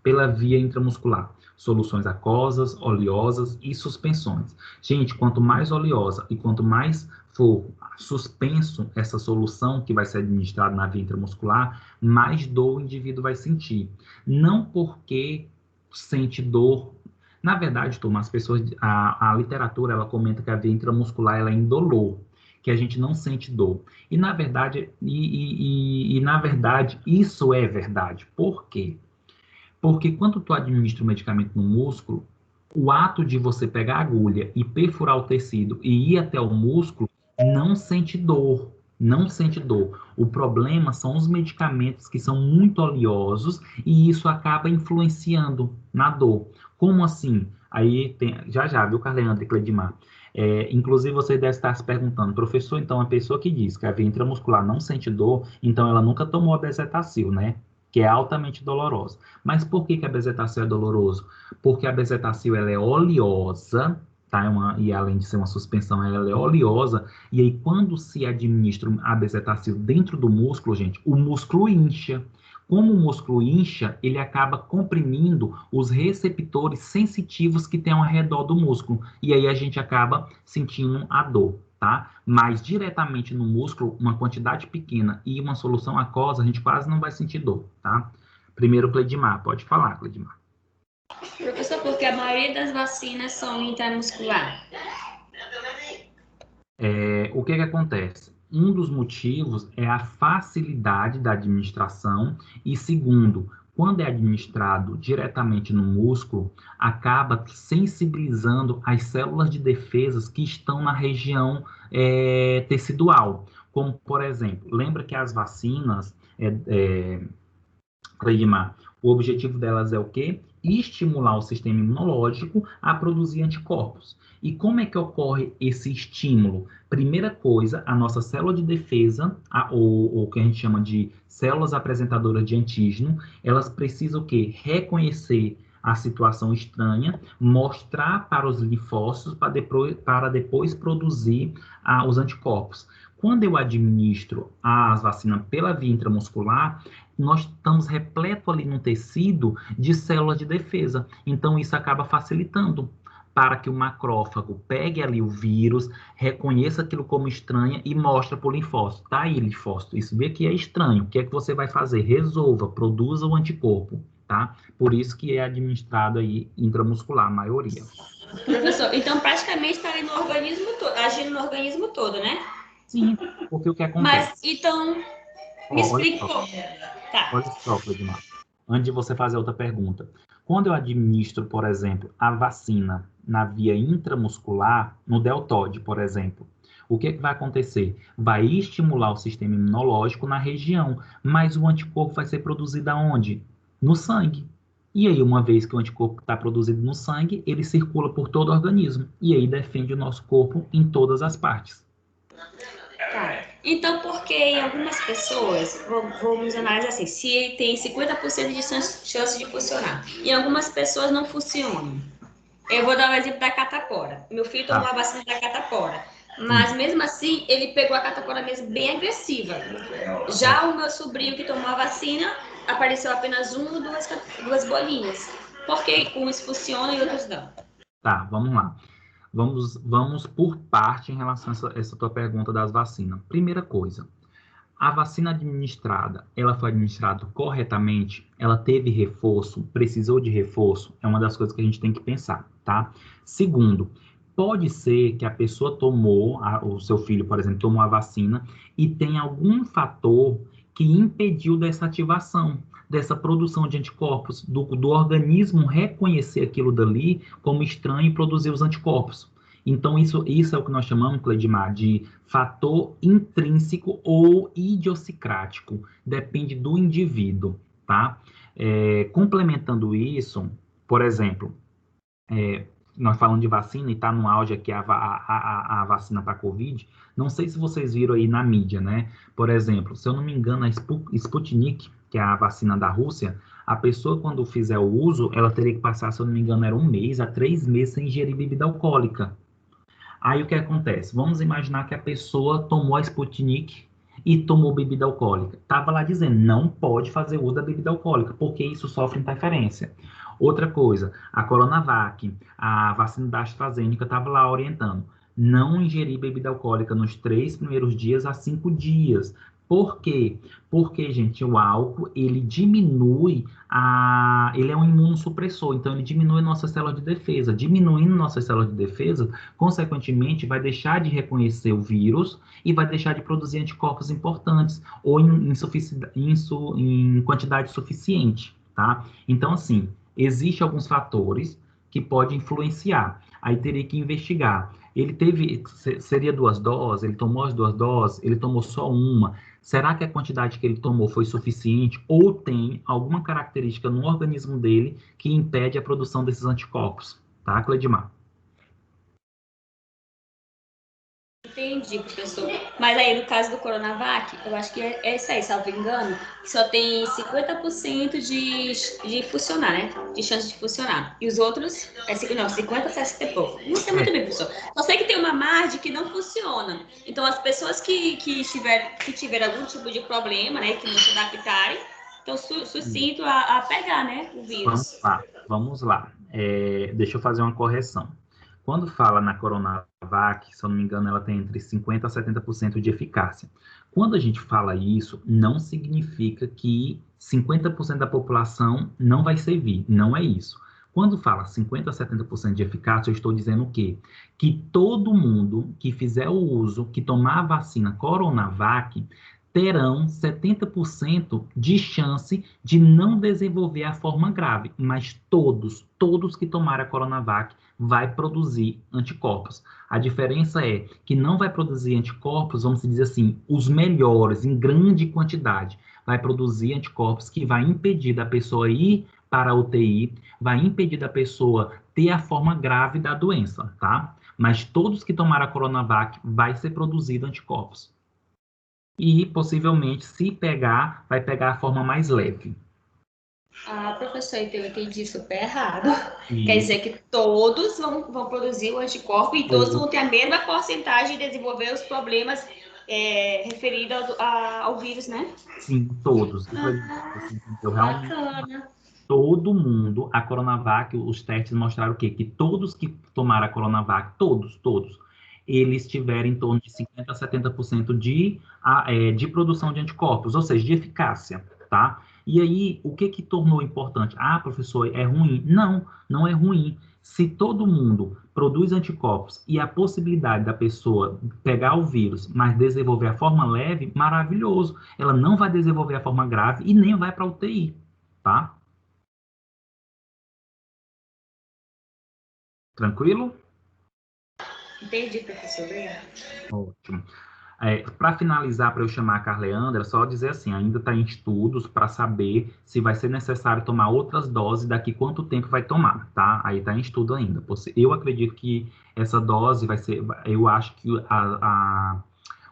pela via intramuscular? soluções aquosas, oleosas e suspensões. Gente, quanto mais oleosa e quanto mais for suspenso essa solução que vai ser administrada na via intramuscular, mais dor o indivíduo vai sentir. Não porque sente dor. Na verdade, turma, as pessoas, a literatura, ela comenta que a via intramuscular ela é indolor, que a gente não sente dor. E na verdade, na verdade, isso é verdade. Por quê? Porque quando tu administra o medicamento no músculo, o ato de você pegar a agulha e perfurar o tecido e ir até o músculo, não sente dor, não sente dor. O problema são os medicamentos que são muito oleosos e isso acaba influenciando na dor. Como assim? Aí tem, já, viu, Carleandro e Cledimar? Inclusive, você deve estar se perguntando, professor, então a pessoa que diz que a via intramuscular não sente dor, então ela nunca tomou a bezetacil, né? Que é altamente dolorosa. Mas por que a bezetacil é doloroso? Porque a bezetacil ela é oleosa, tá? E além de ser uma suspensão, ela é oleosa, e aí quando se administra a bezetacil dentro do músculo, gente, o músculo incha. Como o músculo incha, ele acaba comprimindo os receptores sensitivos que tem ao redor do músculo. E aí a gente acaba sentindo a dor, tá? Mas diretamente no músculo, uma quantidade pequena e uma solução aquosa, a gente quase não vai sentir dor, tá? Primeiro, Cledimar. Pode falar, Cledimar. Professor, porque a maioria das vacinas são intramuscular. O que acontece? Um dos motivos é a facilidade da administração e, segundo, quando é administrado diretamente no músculo, acaba sensibilizando as células de defesa que estão na região tecidual. Como, por exemplo, lembra que as vacinas, Cleidmar, o objetivo delas é o quê? Estimular o sistema imunológico a produzir anticorpos. E como é que ocorre esse estímulo? Primeira coisa, a nossa célula de defesa, ou que a gente chama de células apresentadoras de antígeno, elas precisam o quê? Reconhecer a situação estranha, mostrar para os linfócitos para depois produzir os anticorpos. Quando eu administro as vacinas pela via intramuscular, nós estamos repleto ali no tecido de células de defesa. Então, isso acaba facilitando para que o macrófago pegue ali o vírus, reconheça aquilo como estranho e mostre para o linfócito. Tá aí, linfócito, isso aqui é estranho. O que é que você vai fazer? Resolva, produza o anticorpo, tá? Por isso que é administrado aí intramuscular, a maioria. Professor, então praticamente está ali no organismo todo, agindo no organismo todo, né? Sim, porque o que acontece? Mas, então, me explica. Tá. Olha só, Cleidmar, antes de você fazer outra pergunta. Quando eu administro, por exemplo, a vacina na via intramuscular, no deltoide, por exemplo, o que vai acontecer? Vai estimular o sistema imunológico na região, mas o anticorpo vai ser produzido aonde? No sangue. E aí, uma vez que o anticorpo está produzido no sangue, ele circula por todo o organismo. E aí defende o nosso corpo em todas as partes. Tá. Então, porque em algumas pessoas, vamos analisar assim, se tem 50% de chance de funcionar, em algumas pessoas não funcionam. Eu vou dar um exemplo da catapora. Meu filho tomou a vacina da catapora, mas mesmo assim, ele pegou a catapora mesmo bem agressiva. Já o meu sobrinho que tomou a vacina, apareceu apenas uma ou duas bolinhas. Por que uns funcionam e outros não? Tá, vamos lá. Vamos por parte em relação a essa tua pergunta das vacinas. Primeira coisa, a vacina administrada, ela foi administrada corretamente? Ela teve reforço? Precisou de reforço? É uma das coisas que a gente tem que pensar, tá? Segundo, pode ser que a pessoa tomou, o seu filho, por exemplo, tomou a vacina e tem algum fator que impediu dessa ativação, dessa produção de anticorpos, do organismo reconhecer aquilo dali como estranho e produzir os anticorpos. Então, isso é o que nós chamamos, Cledimar, de fator intrínseco ou idiosincrático. Depende do indivíduo, tá? Complementando isso, por exemplo, nós falamos de vacina e está no auge aqui a vacina para a Covid. Não sei se vocês viram aí na mídia, né? Por exemplo, se eu não me engano, a Sputnik, que é a vacina da Rússia, a pessoa, quando fizer o uso, ela teria que passar, se eu não me engano, era 1 mês a 3 meses sem ingerir bebida alcoólica. Aí o que acontece? Vamos imaginar que a pessoa tomou a Sputnik e tomou bebida alcoólica. Estava lá dizendo, não pode fazer uso da bebida alcoólica, porque isso sofre interferência. Outra coisa, a Coronavac, a vacina da AstraZeneca estava lá orientando, não ingerir bebida alcoólica nos 3 primeiros dias a 5 dias. Por quê? Porque, gente, o álcool, ele diminui ele é um imunossupressor, então ele diminui nossas células de defesa. Diminuindo nossas células de defesa, consequentemente, vai deixar de reconhecer o vírus e vai deixar de produzir anticorpos importantes ou em quantidade suficiente, tá? Então, assim, existem alguns fatores que podem influenciar. Aí teria que investigar. Ele seria 2 doses, ele tomou as 2 doses, ele tomou só uma. Será que a quantidade que ele tomou foi suficiente ou tem alguma característica no organismo dele que impede a produção desses anticorpos? Tá, Cledimar? Entendi, professor. Mas aí, no caso do Coronavac, eu acho que é isso aí, salvo engano, que só tem 50% de funcionar, né? De chance de funcionar. E os outros, não, 50, 60 e pouco. Não sei muito bem, professor. Só sei que tem uma margem que não funciona. Então, as pessoas que tiverem algum tipo de problema, né, que não se adaptarem, então, sucinto a pegar, né, o vírus. Vamos lá. Deixa eu fazer uma correção. Quando fala na Coronavac, se eu não me engano, ela tem entre 50% a 70% de eficácia. Quando a gente fala isso, não significa que 50% da população não vai servir. Não é isso. Quando fala 50% a 70% de eficácia, eu estou dizendo o quê? Que todo mundo que fizer o uso, que tomar a vacina Coronavac, terão 70% de chance de não desenvolver a forma grave, mas todos que tomaram a Coronavac vai produzir anticorpos. A diferença é que não vai produzir anticorpos, vamos dizer assim, os melhores, em grande quantidade. Vai produzir anticorpos que vai impedir da pessoa ir para a UTI, vai impedir da pessoa ter a forma grave da doença, tá? Mas todos que tomaram a Coronavac vai ser produzido anticorpos. E, possivelmente, se pegar, vai pegar a forma mais leve. Professor, então eu entendi super errado. Quer dizer que todos vão produzir o anticorpo e todos vão ter a mesma porcentagem de desenvolver os problemas referidos ao vírus, né? Sim, todos. Bacana. Todo mundo, a Coronavac, os testes mostraram o quê? Que todos que tomaram a Coronavac, todos, eles tiveram em torno de 50% a 70% de produção de anticorpos, ou seja, de eficácia, tá? E aí, o que tornou importante? Professor, é ruim? Não, não é ruim. Se todo mundo produz anticorpos e a possibilidade da pessoa pegar o vírus, mas desenvolver a forma leve, maravilhoso. Ela não vai desenvolver a forma grave e nem vai para a UTI, tá? Tranquilo? Entendi, professor. Obrigada. Ótimo. Para finalizar, para eu chamar a Carleandra, só dizer assim, ainda está em estudos para saber se vai ser necessário tomar outras doses, daqui quanto tempo vai tomar, tá? Aí está em estudo ainda. Eu acredito que essa dose vai ser, eu acho que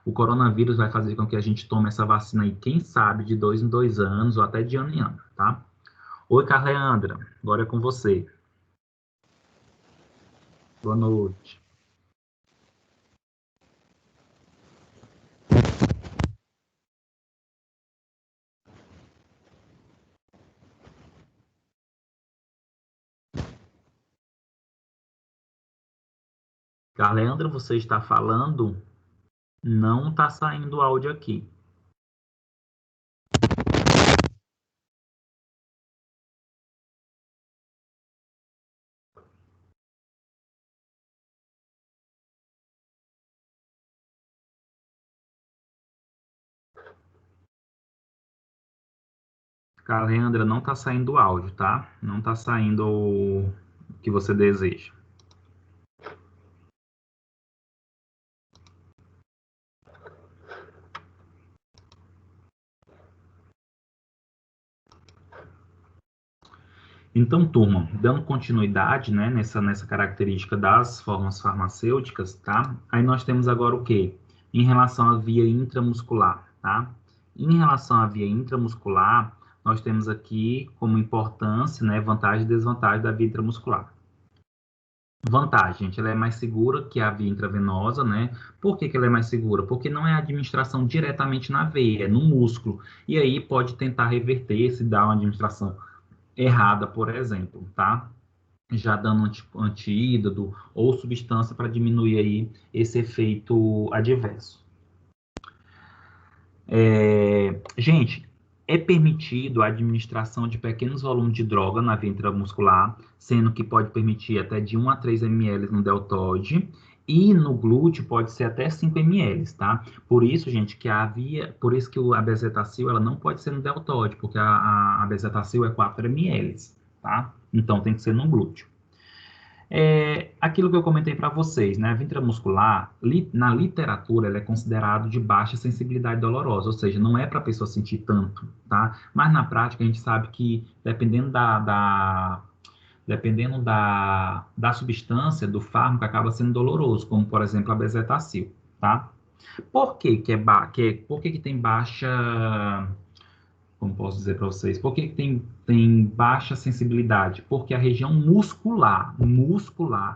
o coronavírus vai fazer com que a gente tome essa vacina aí, quem sabe, de 2 em 2 anos, ou até de ano em ano, tá? Oi, Carleandra, agora é com você. Boa noite. Carleandra, você está falando? Não está saindo áudio aqui. Carleandra, não está saindo áudio, tá? Não está saindo o que você deseja. Então, turma, dando continuidade, né, nessa característica das formas farmacêuticas, tá? Aí nós temos agora o quê? Em relação à via intramuscular, tá? Em relação à via intramuscular, nós temos aqui como importância, né, vantagem e desvantagem da via intramuscular. Vantagem, gente, ela é mais segura que a via intravenosa, né? Por que que ela é mais segura? Porque não é a administração diretamente na veia, é no músculo. E aí pode tentar reverter se dá uma administração errada, por exemplo, tá? Já dando antídoto ou substância para diminuir aí esse efeito adverso. Gente, é permitido a administração de pequenos volumes de droga na via intramuscular, sendo que pode permitir até de 1 a 3 ml no deltoide, e no glúteo pode ser até 5 ml, tá? Por isso, gente, que por isso que a bezetacil, ela não pode ser no deltoide, porque a bezetacil é 4 ml, tá? Então tem que ser no glúteo. Aquilo que eu comentei para vocês, né? A via intramuscular, na literatura, ela é considerado de baixa sensibilidade dolorosa, ou seja, não é para a pessoa sentir tanto, tá? Mas na prática a gente sabe que dependendo da substância, do fármaco, acaba sendo doloroso, como por exemplo a bezetacil, tá? Por que que tem baixa, como posso dizer para vocês, por que tem baixa sensibilidade? Porque a região muscular,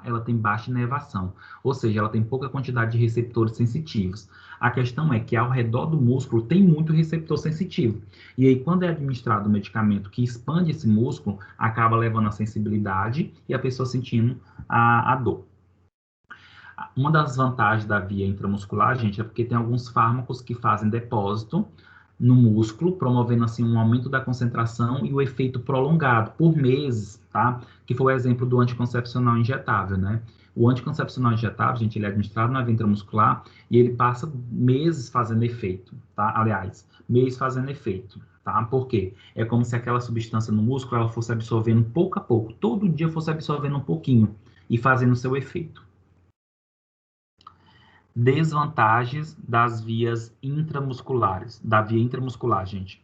ela tem baixa inervação, ou seja, ela tem pouca quantidade de receptores sensitivos. A questão é que ao redor do músculo tem muito receptor sensitivo. E aí, quando é administrado um medicamento que expande esse músculo, acaba levando a sensibilidade e a pessoa sentindo a dor. Uma das vantagens da via intramuscular, gente, é porque tem alguns fármacos que fazem depósito no músculo, promovendo assim um aumento da concentração e o efeito prolongado por meses, tá? Que foi o exemplo do anticoncepcional injetável, né? O anticoncepcional injetável, gente, ele é administrado na via intramuscular e ele passa meses fazendo efeito, tá? Aliás, meses fazendo efeito, tá? Por quê? É como se aquela substância no músculo ela fosse absorvendo pouco a pouco, todo dia fosse absorvendo um pouquinho e fazendo seu efeito. Desvantagens das vias intramusculares, da via intramuscular, gente.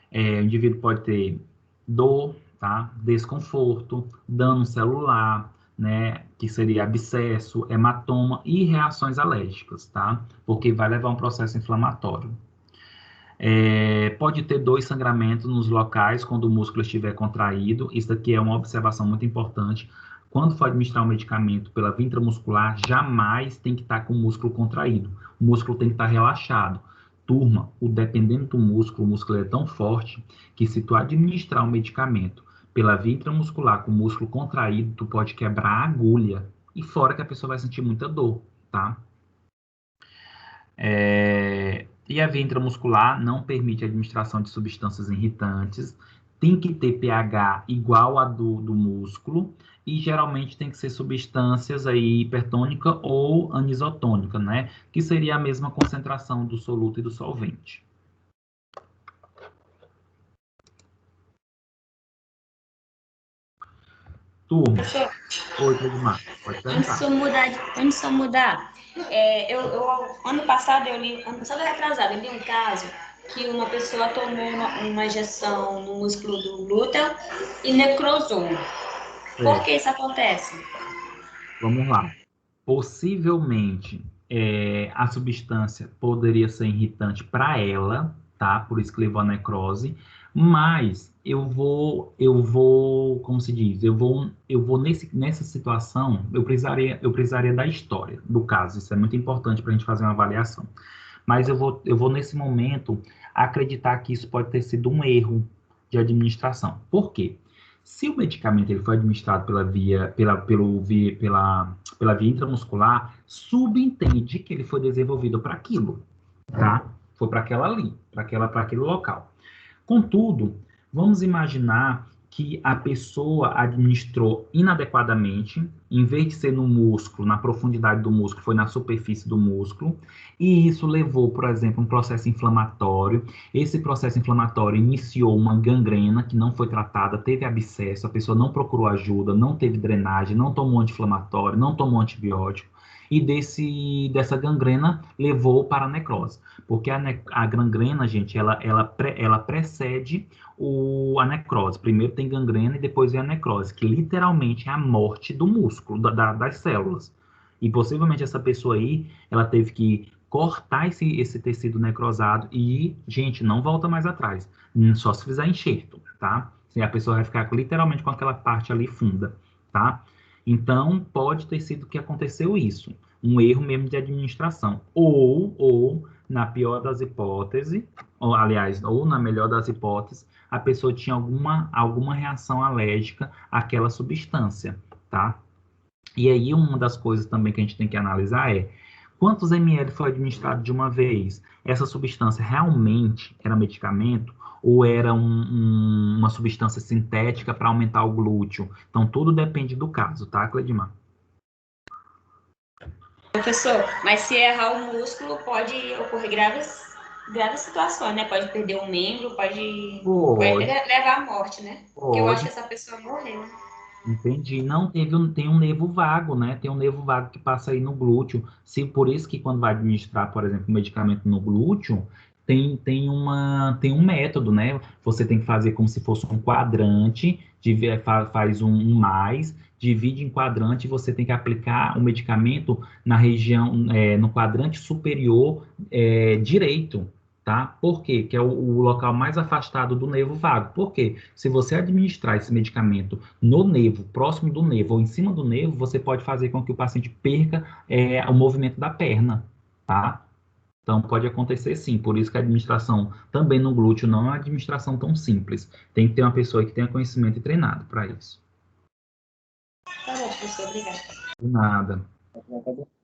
O indivíduo pode ter dor, tá? Desconforto, dano celular, né? Que seria abscesso, hematoma e reações alérgicas, tá? Porque vai levar a um processo inflamatório. Pode ter dor e sangramento nos locais quando o músculo estiver contraído. Isso daqui é uma observação muito importante. Quando for administrar um medicamento pela via intramuscular, jamais tem que estar com o músculo contraído. O músculo tem que estar relaxado. Turma, dependendo do músculo, o músculo é tão forte que se tu administrar um medicamento pela via intramuscular com o músculo contraído, tu pode quebrar a agulha. E fora que a pessoa vai sentir muita dor, tá? E a via intramuscular não permite a administração de substâncias irritantes, tem que ter pH igual a do músculo, e geralmente tem que ser substâncias aí hipertônica ou anisotônica, né? Que seria a mesma concentração do soluto e do solvente. Turma. Oi, Edmar. Pode perguntar. Antes de eu mudar, ano passado retrasado, eu li um caso que uma pessoa tomou uma injeção no músculo do glúteo e necrosou. Por que isso acontece? Vamos lá. Possivelmente, a substância poderia ser irritante para ela, tá? Por isso que levou a necrose. Mas eu vou, como se diz, eu vou nessa situação, eu precisaria da história do caso. Isso é muito importante para a gente fazer uma avaliação. Mas eu vou nesse momento acreditar que isso pode ter sido um erro de administração. Por quê? Se o medicamento ele foi administrado pela via intramuscular, subentende que ele foi desenvolvido para aquilo, tá? Foi para aquela ali, para aquele local. Contudo, vamos imaginar que a pessoa administrou inadequadamente, em vez de ser no músculo, na profundidade do músculo, foi na superfície do músculo, e isso levou, por exemplo, a um processo inflamatório. Esse processo inflamatório iniciou uma gangrena que não foi tratada, teve abscesso, a pessoa não procurou ajuda, não teve drenagem, não tomou anti-inflamatório, não tomou antibiótico, e dessa gangrena levou para a necrose. Porque a gangrena, gente, ela precede a necrose. Primeiro tem gangrena e depois vem a necrose, que literalmente é a morte do músculo, das células. E possivelmente essa pessoa aí, ela teve que cortar esse tecido necrosado e, gente, não volta mais atrás. Só se fizer enxerto, tá? A pessoa vai ficar literalmente com aquela parte ali funda, tá? Então, pode ter sido que aconteceu isso, um erro mesmo de administração. Ou na pior das hipóteses, ou, aliás, ou na melhor das hipóteses, a pessoa tinha alguma reação alérgica àquela substância, tá? E aí, uma das coisas também que a gente tem que analisar é quantos ml foi administrado de uma vez? Essa substância realmente era medicamento ou era uma substância sintética para aumentar o glúteo? Então, tudo depende do caso, tá, Cledimar? Professor, mas se errar o músculo, pode ocorrer graves situações, né? Pode perder um membro, pode levar à morte, né? Porque eu acho que essa pessoa morreu. Entendi. Não, tem um nervo vago, né? Tem um nervo vago que passa aí no glúteo. Por isso que quando vai administrar, por exemplo, um medicamento no glúteo, tem um método, né? Você tem que fazer como se fosse um quadrante, faz um mais, divide em quadrante, e você tem que aplicar o medicamento na região, no quadrante superior direito, tá? Por quê? Que é o local mais afastado do nervo vago. Por quê? Se você administrar esse medicamento no nervo, próximo do nervo ou em cima do nervo, você pode fazer com que o paciente perca o movimento da perna, tá? Então, pode acontecer sim, por isso que a administração também no glúteo não é uma administração tão simples. Tem que ter uma pessoa que tenha conhecimento e treinado para isso. Tá bom, professor, obrigada. De nada.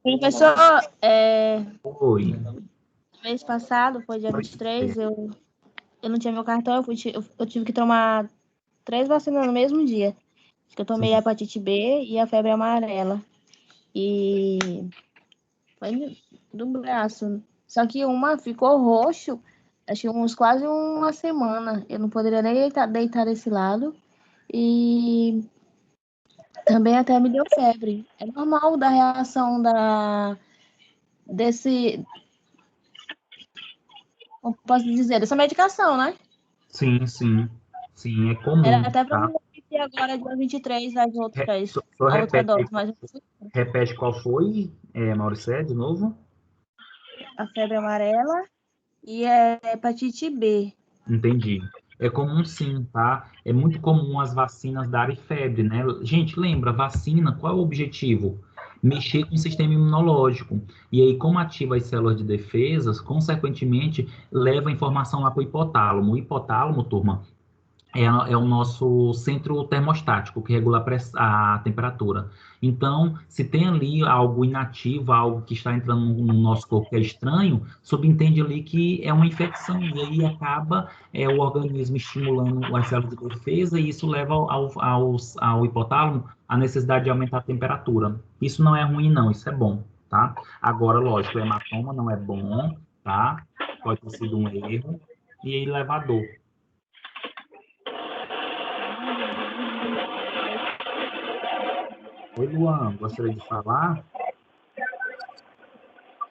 Professor, Oi. mês passado, foi dia 23, eu não tinha meu cartão, eu tive que tomar 3 vacinas no mesmo dia. Eu tomei a hepatite B e a febre amarela. E foi do braço. Só que uma ficou roxo, acho que quase uma semana. Eu não poderia nem deitar desse lado. E também até me deu febre. É normal da reação desse... Como posso dizer? Dessa medicação, né? Sim, sim. Sim, é comum, Era até para tá? me repetir agora, dia 23, as outras, Só a outra repete, dose. Mas repete qual foi, Mauricé, de novo? a febre amarela e a hepatite B. Entendi. É comum sim, tá? É muito comum as vacinas darem febre, né? Gente, lembra, vacina, qual é o objetivo? Mexer com o sistema imunológico. E aí, como ativa as células de defesas, consequentemente, leva a informação lá para o hipotálamo. O hipotálamo, turma, é o nosso centro termostático que regula a temperatura. Então, se tem ali algo inativo, algo que está entrando no nosso corpo que é estranho, subentende ali que é uma infecção, e aí acaba o organismo estimulando as células de defesa, e isso leva ao hipotálamo a necessidade de aumentar a temperatura. Isso não é ruim, não, isso é bom, tá? Agora, lógico, o hematoma não é bom, tá? Pode ter sido um erro, e aí leva a dor. Oi, Luan, gostaria de falar?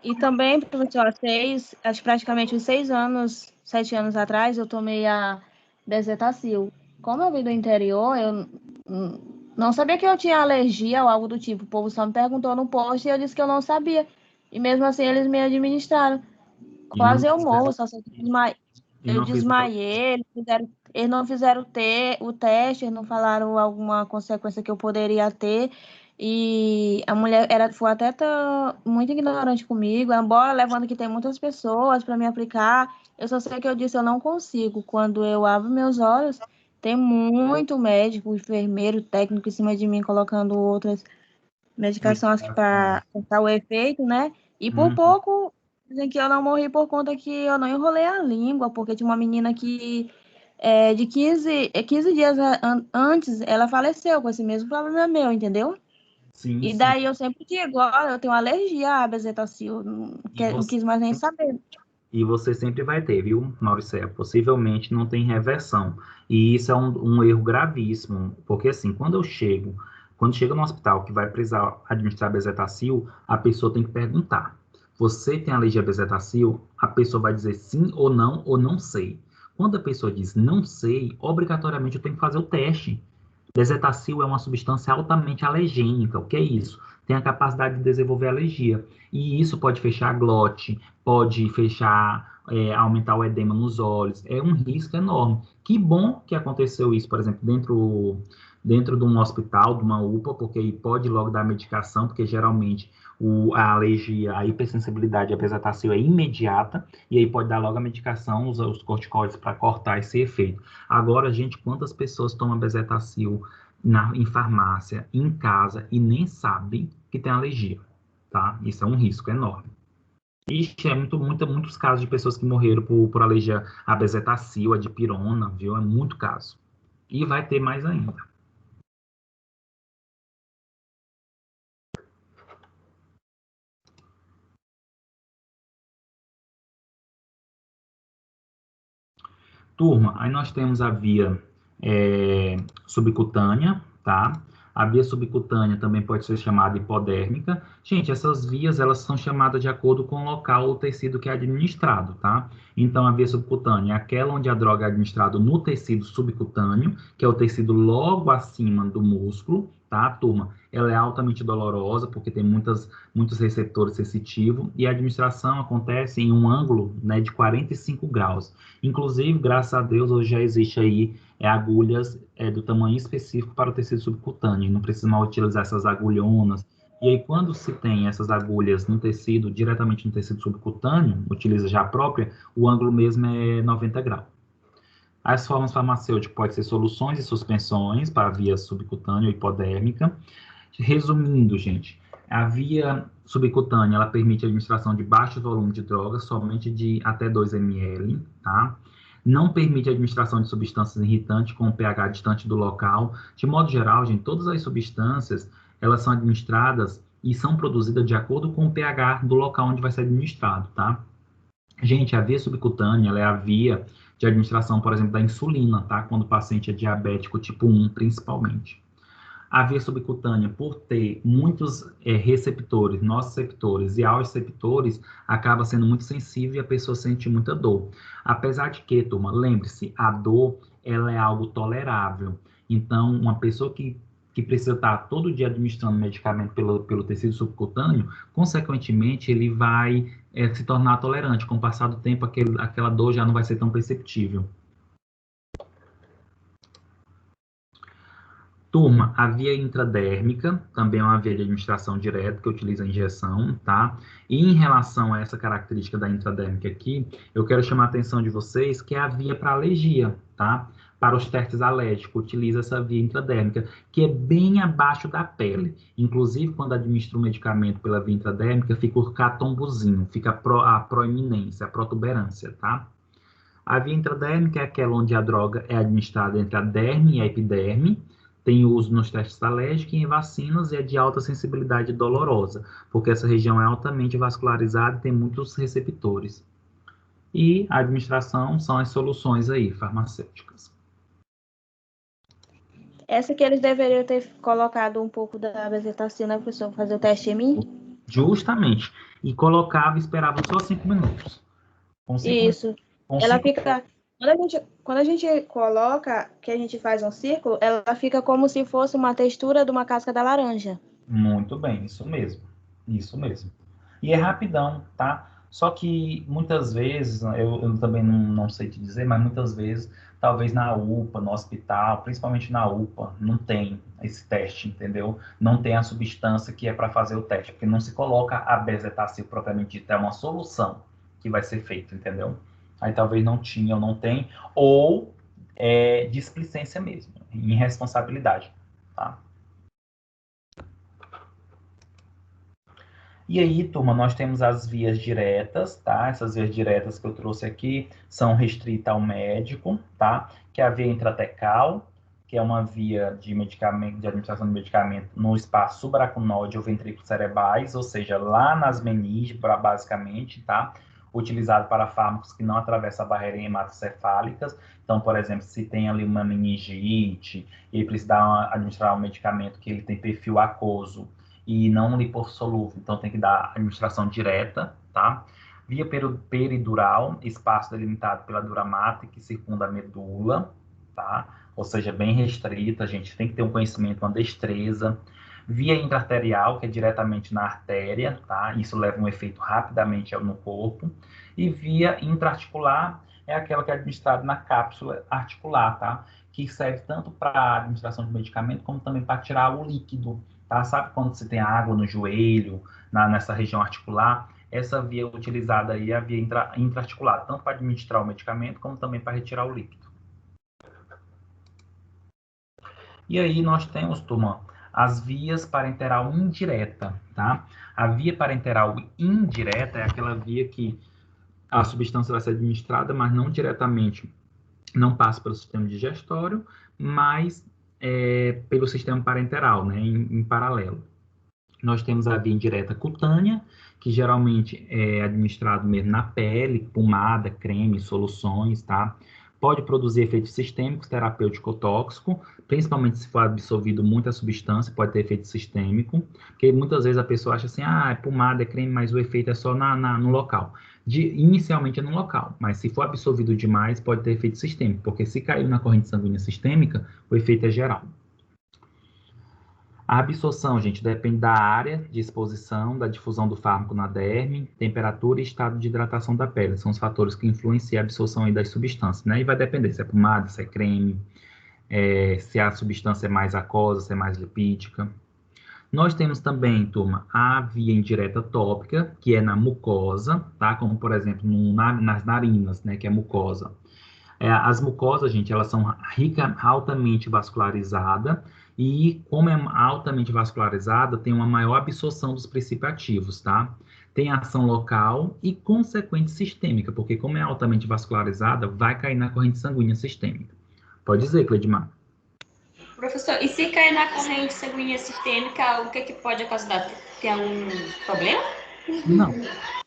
E também, professor, acho que praticamente uns 7 anos atrás, eu tomei a Bezetacil. Como eu vim do interior, eu não sabia que eu tinha alergia ou algo do tipo. O povo só me perguntou no posto e eu disse que eu não sabia. E mesmo assim, eles me administraram. Quase eu morro, só sei que eu desmaiei, eles não fizeram o teste, eles não falaram alguma consequência que eu poderia ter. E a mulher foi até muito ignorante comigo, embora levando que tem muitas pessoas para me aplicar. Eu só sei que eu disse, eu não consigo. Quando eu abro meus olhos, tem muito médico, enfermeiro, técnico em cima de mim, colocando outras medicações para tentar o efeito, né? E por pouco, dizem que eu não morri por conta que eu não enrolei a língua, porque tinha uma menina que de 15 dias antes, ela faleceu com esse mesmo problema meu, entendeu? Sim, E sim. daí eu sempre digo, olha, eu tenho alergia à Bezetacil, não quis mais nem saber. E você sempre vai ter, viu, Mauricéia? Possivelmente não tem reversão. E isso é um erro gravíssimo, porque assim, quando chega no hospital que vai precisar administrar Bezetacil, a pessoa tem que perguntar: você tem alergia a Bezetacil? A pessoa vai dizer sim ou não sei. Quando a pessoa diz não sei, obrigatoriamente eu tenho que fazer o teste. Bezetacil é uma substância altamente alergênica. O que é isso? Tem a capacidade de desenvolver alergia. E isso pode fechar a glote, pode aumentar o edema nos olhos. É um risco enorme. Que bom que aconteceu isso, por exemplo, dentro de um hospital, de uma UPA, porque aí pode logo dar medicação, porque geralmente a alergia, a hipersensibilidade à bezetacil é imediata, e aí pode dar logo a medicação, os corticoides para cortar esse efeito. Agora, gente, quantas pessoas tomam bezetacil em farmácia, em casa, e nem sabem que tem alergia, tá? Isso é um risco enorme. Ixi, muitos casos de pessoas que morreram por alergia a bezetacil, a dipirona, viu? É muito caso. E vai ter mais ainda. Turma, aí nós temos a via subcutânea, tá? A via subcutânea também pode ser chamada hipodérmica. Gente, essas vias, elas são chamadas de acordo com o local ou tecido que é administrado, tá? Então, a via subcutânea é aquela onde a droga é administrada no tecido subcutâneo, que é o tecido logo acima do músculo, tá, turma? Ela é altamente dolorosa, porque tem muitos receptores sensitivos, e a administração acontece em um ângulo, né, de 45 graus. Inclusive, graças a Deus, hoje já existe aí agulhas do tamanho específico para o tecido subcutâneo, não precisa mais utilizar essas agulhonas. E aí, quando se tem essas agulhas no tecido, diretamente no tecido subcutâneo, utiliza já a própria, o ângulo mesmo é 90 graus. As formas farmacêuticas podem ser soluções e suspensões para a via subcutânea ou hipodérmica. Resumindo, gente, a via subcutânea, ela permite a administração de baixo volume de drogas, somente de até 2 ml, tá? Não permite a administração de substâncias irritantes com pH distante do local. De modo geral, gente, todas as substâncias, elas são administradas e são produzidas de acordo com o pH do local onde vai ser administrado, tá? Gente, a via subcutânea, ela é a via de administração, por exemplo, da insulina, tá? Quando o paciente é diabético tipo 1, principalmente. A via subcutânea, por ter muitos receptores, nociceptores e receptores, acaba sendo muito sensível e a pessoa sente muita dor. Apesar de que, turma, lembre-se, a dor, ela é algo tolerável. Então, uma pessoa que precisa estar todo dia administrando medicamento pelo tecido subcutâneo, consequentemente, ele vai se tornar tolerante. Com o passar do tempo, aquela dor já não vai ser tão perceptível. Turma, a via intradérmica também é uma via de administração direta que utiliza a injeção, tá? E em relação a essa característica da intradérmica aqui, eu quero chamar a atenção de vocês que é a via para alergia, tá? Para os testes alérgicos, utiliza essa via intradérmica, que é bem abaixo da pele. Inclusive, quando administra o medicamento pela via intradérmica, fica o catombozinho, fica a proeminência, a protuberância, tá? A via intradérmica é aquela onde a droga é administrada entre a derme e a epiderme, tem uso nos testes alérgicos e em vacinas e é de alta sensibilidade dolorosa, porque essa região é altamente vascularizada e tem muitos receptores. E a administração são as soluções aí, farmacêuticas. Essa que eles deveriam ter colocado um pouco da bezetacil, né, professor? Fazer o teste em mim? Justamente. E colocava e esperava só 5 minutos. Isso. Ela fica... Quando a gente coloca, que a gente faz um círculo, ela fica como se fosse uma textura de uma casca da laranja. Muito bem, isso mesmo. Isso mesmo. E é rapidão, tá? Só que muitas vezes, eu também não sei te dizer, mas muitas vezes, talvez na UPA, no hospital, principalmente na UPA, não tem esse teste, entendeu? Não tem a substância que é para fazer o teste, porque não se coloca a bezetacil propriamente dita, é uma solução que vai ser feita, entendeu? Aí talvez não tinha ou não tem, ou displicência mesmo, irresponsabilidade, tá? E aí, turma, nós temos as vias diretas, tá? Essas vias diretas que eu trouxe aqui são restritas ao médico, tá? Que é a via intratecal, que é uma via de medicamento, de administração de medicamento no espaço subaracnoide ou ventrículo cerebrais, ou seja, lá nas meninges, basicamente, tá? Utilizado para fármacos que não atravessam a barreira hematocefálica. Então, por exemplo, se tem ali uma meningite e precisa administrar um medicamento que ele tem perfil aquoso e não lipossolúvel, então tem que dar administração direta, tá? Via peridural, espaço delimitado pela dura mata que circunda a medula, tá? Ou seja, bem restrita, a gente tem que ter um conhecimento, uma destreza. Via intraarterial, que é diretamente na artéria, tá? Isso leva um efeito rapidamente no corpo. E via intraarticular, é aquela que é administrada na cápsula articular, tá? Que serve tanto para administração de medicamento, como também para tirar o líquido, tá? Sabe quando você tem água no joelho, nessa região articular? Essa via utilizada aí é a via intraarticular, tanto para administrar o medicamento, como também para retirar o líquido. E aí nós temos, turma, as vias parenteral indireta, tá? A via parenteral indireta é aquela via que a substância vai ser administrada, mas não diretamente, não passa pelo sistema digestório, mas pelo sistema parenteral, né, em paralelo. Nós temos a via indireta cutânea, que geralmente é administrado mesmo na pele, pomada, creme, soluções, tá? Pode produzir efeitos sistêmicos, terapêutico ou tóxico, principalmente se for absorvido muita substância, pode ter efeito sistêmico, porque muitas vezes a pessoa acha assim, é pomada, é creme, mas o efeito é só no local. Inicialmente é no local, mas se for absorvido demais, pode ter efeito sistêmico, porque se caiu na corrente sanguínea sistêmica, o efeito é geral. A absorção, gente, depende da área de exposição, da difusão do fármaco na derme, temperatura e estado de hidratação da pele. São os fatores que influenciam a absorção aí das substâncias, né? E vai depender se é pomada, se é creme, se a substância é mais aquosa, se é mais lipídica. Nós temos também, turma, a via indireta tópica, que é na mucosa, tá? Como, por exemplo, nas narinas, né? Que é mucosa. As mucosas, gente, elas são altamente vascularizadas, e como é altamente vascularizada, tem uma maior absorção dos princípios ativos, tá? Tem ação local e consequente sistêmica, porque como é altamente vascularizada, vai cair na corrente sanguínea sistêmica. Pode dizer, Cleidmar. Professor, e se cair na corrente sanguínea sistêmica, o que pode ocasionar? Tem algum problema? Não,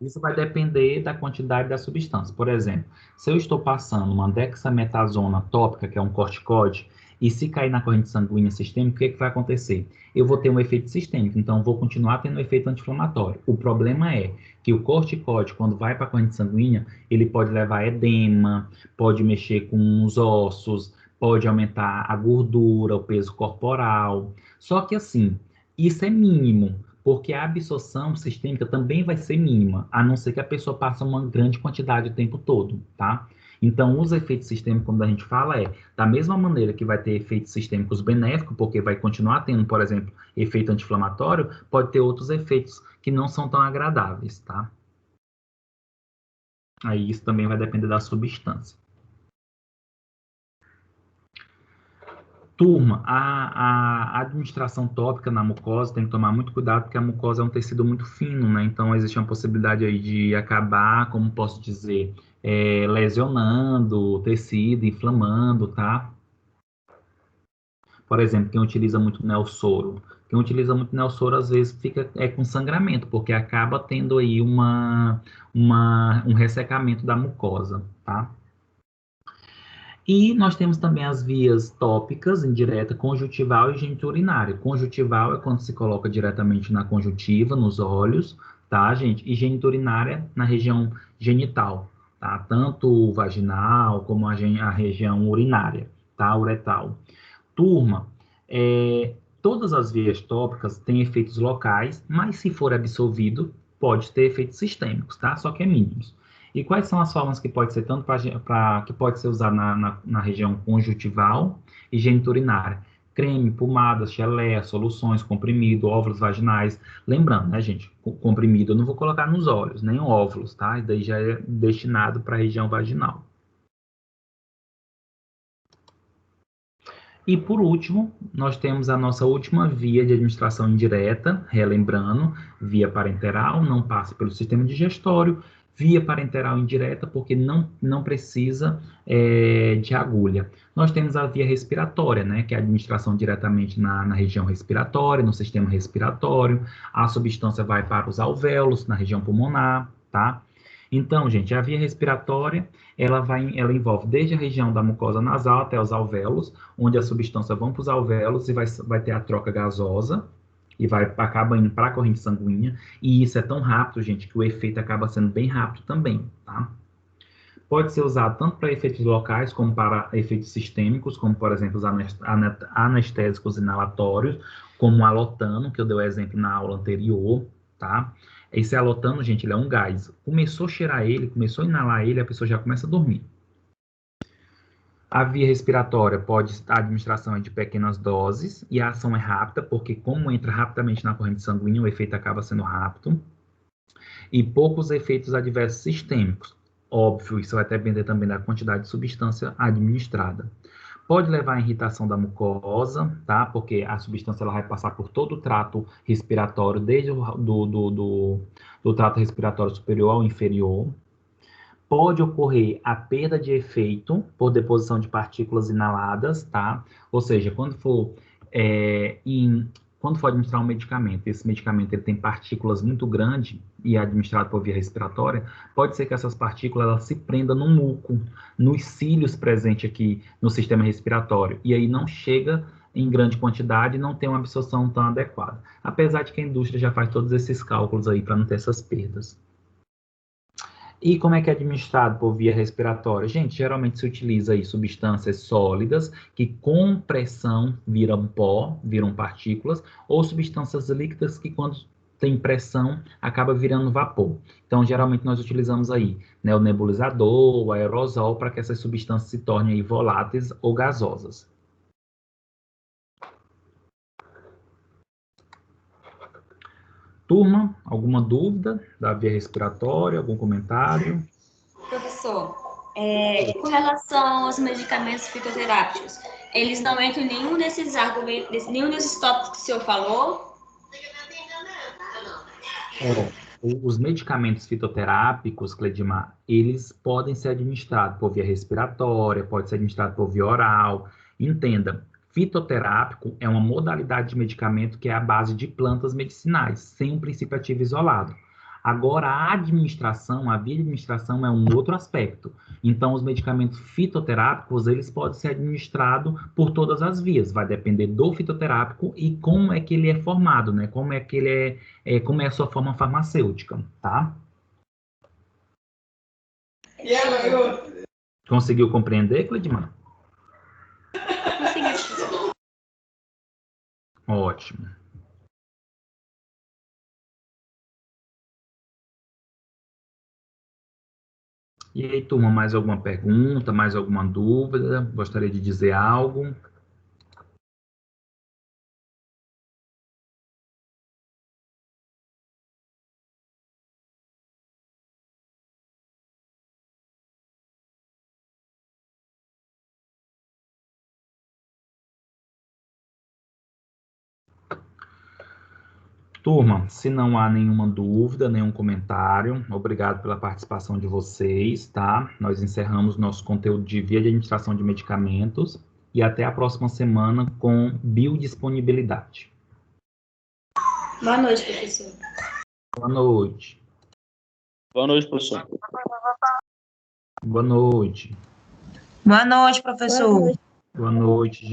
isso vai depender da quantidade da substância. Por exemplo, se eu estou passando uma dexametasona tópica, que é um corticoide, e se cair na corrente sanguínea sistêmica, o que vai acontecer? Eu vou ter um efeito sistêmico, então vou continuar tendo um efeito anti-inflamatório. O problema é que o corticoide, quando vai para a corrente sanguínea, ele pode levar a edema, pode mexer com os ossos, pode aumentar a gordura, o peso corporal. Só que assim, isso é mínimo, porque a absorção sistêmica também vai ser mínima, a não ser que a pessoa passe uma grande quantidade o tempo todo, tá? Então, os efeitos sistêmicos, como a gente fala, da mesma maneira que vai ter efeitos sistêmicos benéficos, porque vai continuar tendo, por exemplo, efeito anti-inflamatório, pode ter outros efeitos que não são tão agradáveis, tá? Aí isso também vai depender da substância. Turma, a administração tópica na mucosa tem que tomar muito cuidado, porque a mucosa é um tecido muito fino, né? Então, existe uma possibilidade aí de acabar, como posso dizer, lesionando o tecido, inflamando, tá? Por exemplo, quem utiliza muito Nelsoro. Quem utiliza muito Nelsoro, às vezes, fica com sangramento, porque acaba tendo aí um ressecamento da mucosa, tá? E nós temos também as vias tópicas, indireta, conjuntival e geniturinária. Conjuntival é quando se coloca diretamente na conjuntiva, nos olhos, tá, gente? E geniturinária na região genital, tá? Tanto vaginal como a região urinária, tá? Uretal. Turma, todas as vias tópicas têm efeitos locais, mas se for absorvido, pode ter efeitos sistêmicos, tá? Só que é mínimos. E quais são as formas que pode ser tanto que pode ser usado na região conjuntival e geniturinária? Creme, pomadas, geleia, soluções, comprimido, óvulos vaginais. Lembrando, né, gente? Comprimido eu não vou colocar nos olhos, nem óvulos, tá? E daí já é destinado para a região vaginal. E, por último, nós temos a nossa última via de administração indireta, relembrando, via parenteral, não passa pelo sistema digestório, via parenteral indireta, porque não precisa de agulha. Nós temos a via respiratória, né, que é a administração diretamente na região respiratória, no sistema respiratório, a substância vai para os alvéolos, na região pulmonar, tá? Então, gente, a via respiratória, ela envolve desde a região da mucosa nasal até os alvéolos, onde a substância vai para os alvéolos e vai ter a troca gasosa, e acaba indo para a corrente sanguínea, e isso é tão rápido, gente, que o efeito acaba sendo bem rápido também, tá? Pode ser usado tanto para efeitos locais, como para efeitos sistêmicos, como, por exemplo, os anestésicos inalatórios, como o alotano, que eu dei o exemplo na aula anterior, tá? Esse alotano, gente, ele é um gás. Começou a cheirar ele, começou a inalar ele, a pessoa já começa a dormir, A via respiratória a administração é de pequenas doses e a ação é rápida, porque como entra rapidamente na corrente sanguínea, o efeito acaba sendo rápido. E poucos efeitos adversos sistêmicos. Óbvio, isso vai depender também da quantidade de substância administrada. Pode levar à irritação da mucosa, tá? Porque a substância ela vai passar por todo o trato respiratório, desde do trato respiratório superior ao inferior. Pode ocorrer a perda de efeito por deposição de partículas inaladas, tá? Ou seja, quando for administrar um medicamento, esse medicamento ele tem partículas muito grandes e é administrado por via respiratória, pode ser que essas partículas elas se prendam no muco, nos cílios presentes aqui no sistema respiratório, e aí não chega em grande quantidade e não tem uma absorção tão adequada. Apesar de que a indústria já faz todos esses cálculos aí para não ter essas perdas. E como é que é administrado por via respiratória? Gente, geralmente se utiliza aí substâncias sólidas que com pressão viram pó, viram partículas, ou substâncias líquidas que quando tem pressão acaba virando vapor. Então, geralmente nós utilizamos aí, né, o nebulizador, o aerosol, para que essas substâncias se tornem aí voláteis ou gasosas. Turma, alguma dúvida da via respiratória, algum comentário? Professor, com relação aos medicamentos fitoterápicos, eles não entram em nenhum desses argumentos, nenhum desses tópicos que o senhor falou? Os medicamentos fitoterápicos, Cledimar, eles podem ser administrados por via respiratória, pode ser administrado por via oral. Entenda, fitoterápico é uma modalidade de medicamento que é à base de plantas medicinais, sem um princípio ativo isolado. Agora, a via de administração é um outro aspecto. Então, os medicamentos fitoterápicos, eles podem ser administrados por todas as vias. Vai depender do fitoterápico e como é que ele é formado, né? Como é a sua forma farmacêutica, tá? Conseguiu compreender, Cledimar? Consegui. Ótimo. E aí, turma, mais alguma pergunta, mais alguma dúvida? Gostaria de dizer algo? Turma, se não há nenhuma dúvida, nenhum comentário, obrigado pela participação de vocês, tá? Nós encerramos nosso conteúdo de via de administração de medicamentos e até a próxima semana com biodisponibilidade. Boa noite, professor. Boa noite. Boa noite, professor. Boa noite. Boa noite, professor. Boa noite, gente.